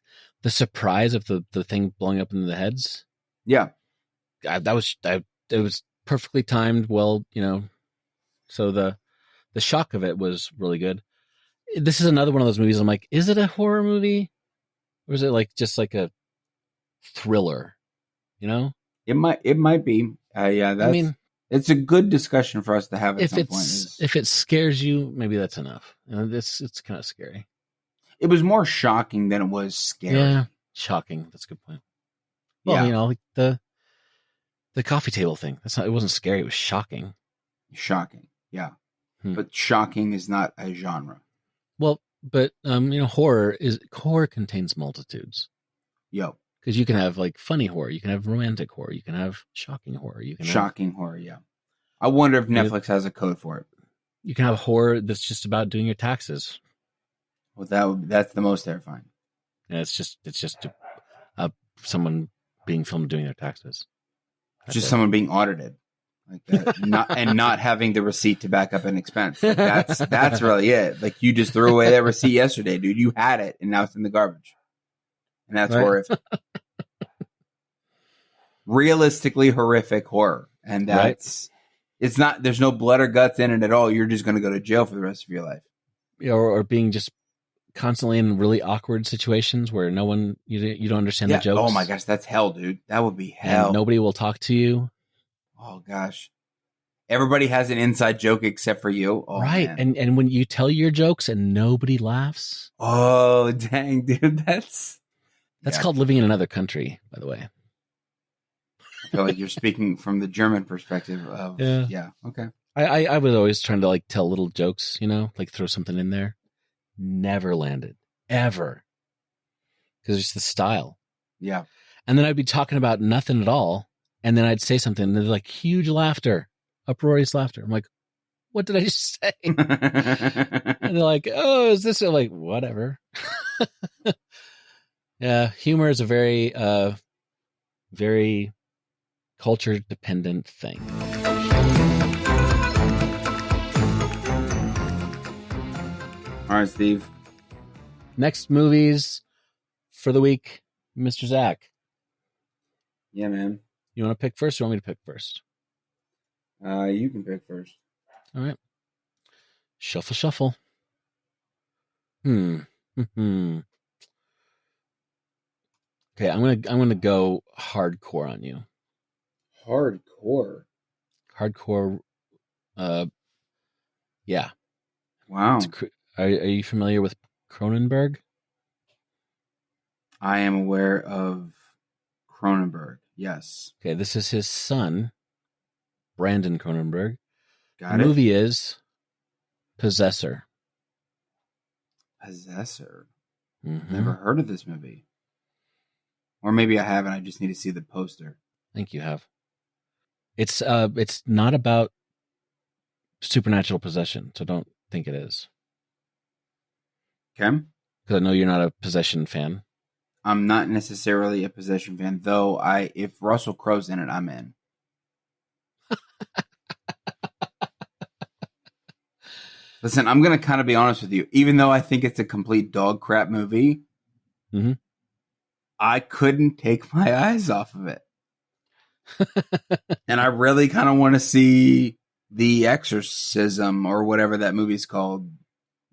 the surprise of the thing blowing up into the heads. Yeah, it was perfectly timed. Well, so the shock of it was really good. This is another one of those movies. I'm like, is it a horror movie, or is it like just like a thriller? It might be. Yeah, it's a good discussion for us to have at some point. If it scares you, maybe that's enough. It's kind of scary. It was more shocking than it was scary. Yeah, shocking. That's a good point. Well, yeah. Like the coffee table thing. It wasn't scary. It was shocking. Shocking. Yeah. But shocking is not a genre. Well, but horror contains multitudes. Yo. Because you can have like funny horror, you can have romantic horror, you can have shocking horror, horror. Yeah. I wonder if Netflix has a code for it. You can have horror that's just about doing your taxes. Well, that's the most terrifying. Yeah, it's just someone being filmed doing their taxes. Someone being audited, like that, not having the receipt to back up an expense. Like that's really it. Like you just threw away that receipt yesterday, dude. You had it, and now it's in the garbage. And that's horrific. Realistically horrific horror. And it's not, there's no blood or guts in it at all. You're just going to go to jail for the rest of your life. Or being just constantly in really awkward situations where no one, you don't understand the jokes. Oh my gosh, that's hell, dude. That would be hell. And nobody will talk to you. Oh gosh. Everybody has an inside joke except for you. Oh, right. Man. And when you tell your jokes and nobody laughs. Oh, dang, dude. That's called living in another country, by the way. I feel like you're speaking from the German perspective of, yeah. Okay. I was always trying to like tell little jokes, like throw something in there. Never landed. Ever. Because it's the style. Yeah. And then I'd be talking about nothing at all. And then I'd say something and there's like huge laughter, uproarious laughter. I'm like, what did I just say? And they're like, oh, is this? I'm like, whatever. Yeah, humor is a very, very culture-dependent thing. All right, Steve. Next movies for the week, Mr. Zach. Yeah, man. You want to pick first or want me to pick first? You can pick first. All right. Shuffle, shuffle. Okay, I'm gonna go hardcore on you. Hardcore. Yeah. Wow. Are you familiar with Cronenberg? I am aware of Cronenberg. Yes. Okay, this is his son, Brandon Cronenberg. Got the it. movie is Possessor. Possessor. Mm-hmm. Never heard of this movie. Or maybe I haven't. I just need to see the poster. I think you have. It's not about supernatural possession, so don't think it is. Okay. Because I know you're not a possession fan. I'm not necessarily a possession fan, though. If Russell Crowe's in it, I'm in. Listen, I'm going to kind of be honest with you. Even though I think it's a complete dog crap movie, I couldn't take my eyes off of it. And I really kind of want to see The Exorcism or whatever that movie's called.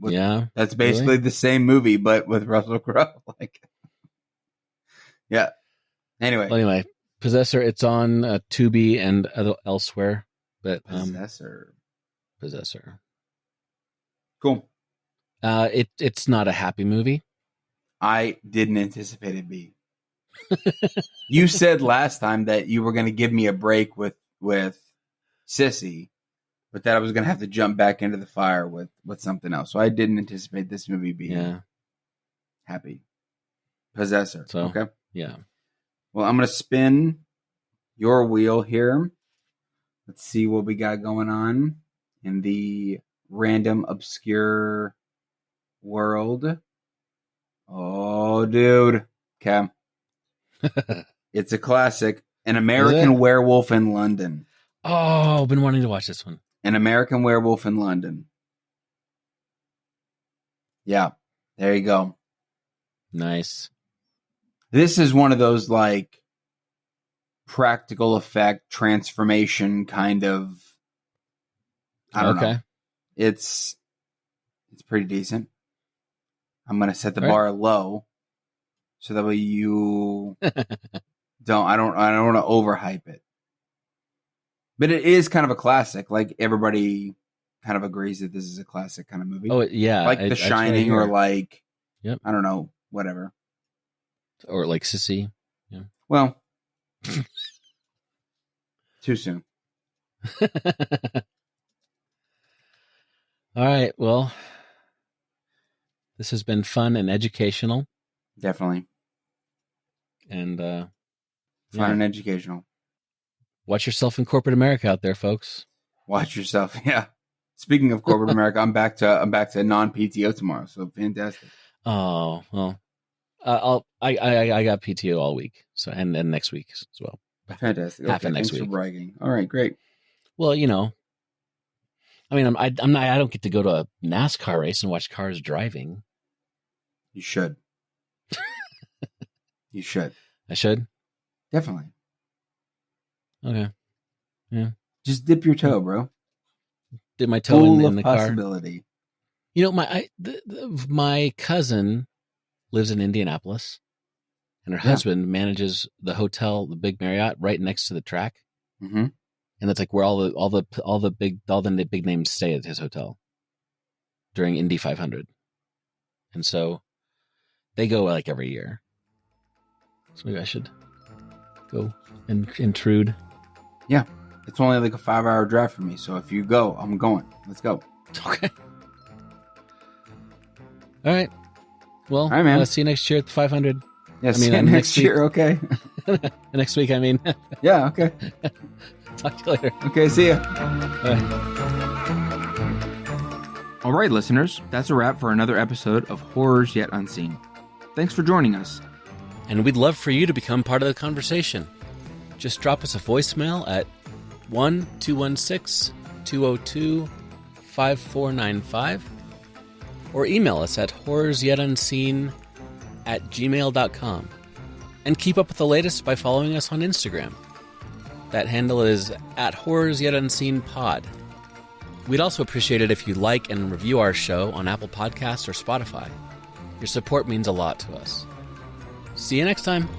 That's basically the same movie, but with Russell Crowe. Yeah. Anyway, Possessor. It's on Tubi and elsewhere. But Possessor. Cool. It's not a happy movie. I didn't anticipate it be. You said last time that you were going to give me a break with with Sissy, but that I was going to have to jump back into the fire with something else. So I didn't anticipate this movie being happy. Possessor. So, okay. Yeah. Well, I'm going to spin your wheel here. Let's see what we got going on in the random obscure world. Oh, dude. Okay. It's a classic. An American Werewolf in London. Oh, I've been wanting to watch this one. An American Werewolf in London. Yeah. There you go. Nice. This is one of those like practical effect transformation kind of. I don't know. It's pretty decent. I'm gonna set the bar low, so that way you don't. I don't want to overhype it, but it is kind of a classic. Like everybody kind of agrees that this is a classic kind of movie. Oh yeah, like The Shining, or like I don't know, whatever, or like Sissy. Yeah. Well, too soon. All right. Well, this has been fun and educational. Definitely. And fun and educational. Watch yourself in corporate America out there, folks. Watch yourself. Yeah. Speaking of corporate America, I'm back to non-PTO tomorrow. So fantastic. Oh, well, I got PTO all week. So, and next week as well. Fantastic. Half okay, of next thanks week. For bragging. All right, great. Well, you know, I mean, I don't get to go to a NASCAR race and watch cars driving. You should. You should. I should? Definitely. Okay. Yeah. Just dip your toe, bro. Dip my toe in the possibility. car. You know, my cousin lives in Indianapolis, and her husband manages the hotel, the big Marriott, right next to the track. Mm-hmm. And that's like where all the big names stay at his hotel during Indy 500. And so they go like every year. So maybe I should go and intrude. Yeah. It's only like a 5-hour drive for me. So if you go, I'm going. Let's go. Okay. All right. Well, all right, man. See you next year at the 500. Yeah, see you next year. Okay. Next week, I mean. Yeah, okay. Talk to you later. Okay, see ya. Bye. All right, listeners. That's a wrap for another episode of Horrors Yet Unseen. Thanks for joining us. And we'd love for you to become part of the conversation. Just drop us a voicemail at 1-216-202-5495 or email us at horrorsyetonunseen@gmail.com. And keep up with the latest by following us on Instagram. That handle is at horrorsyetonunseenpod. We'd also appreciate it if you like and review our show on Apple Podcasts or Spotify. Your support means a lot to us. See you next time.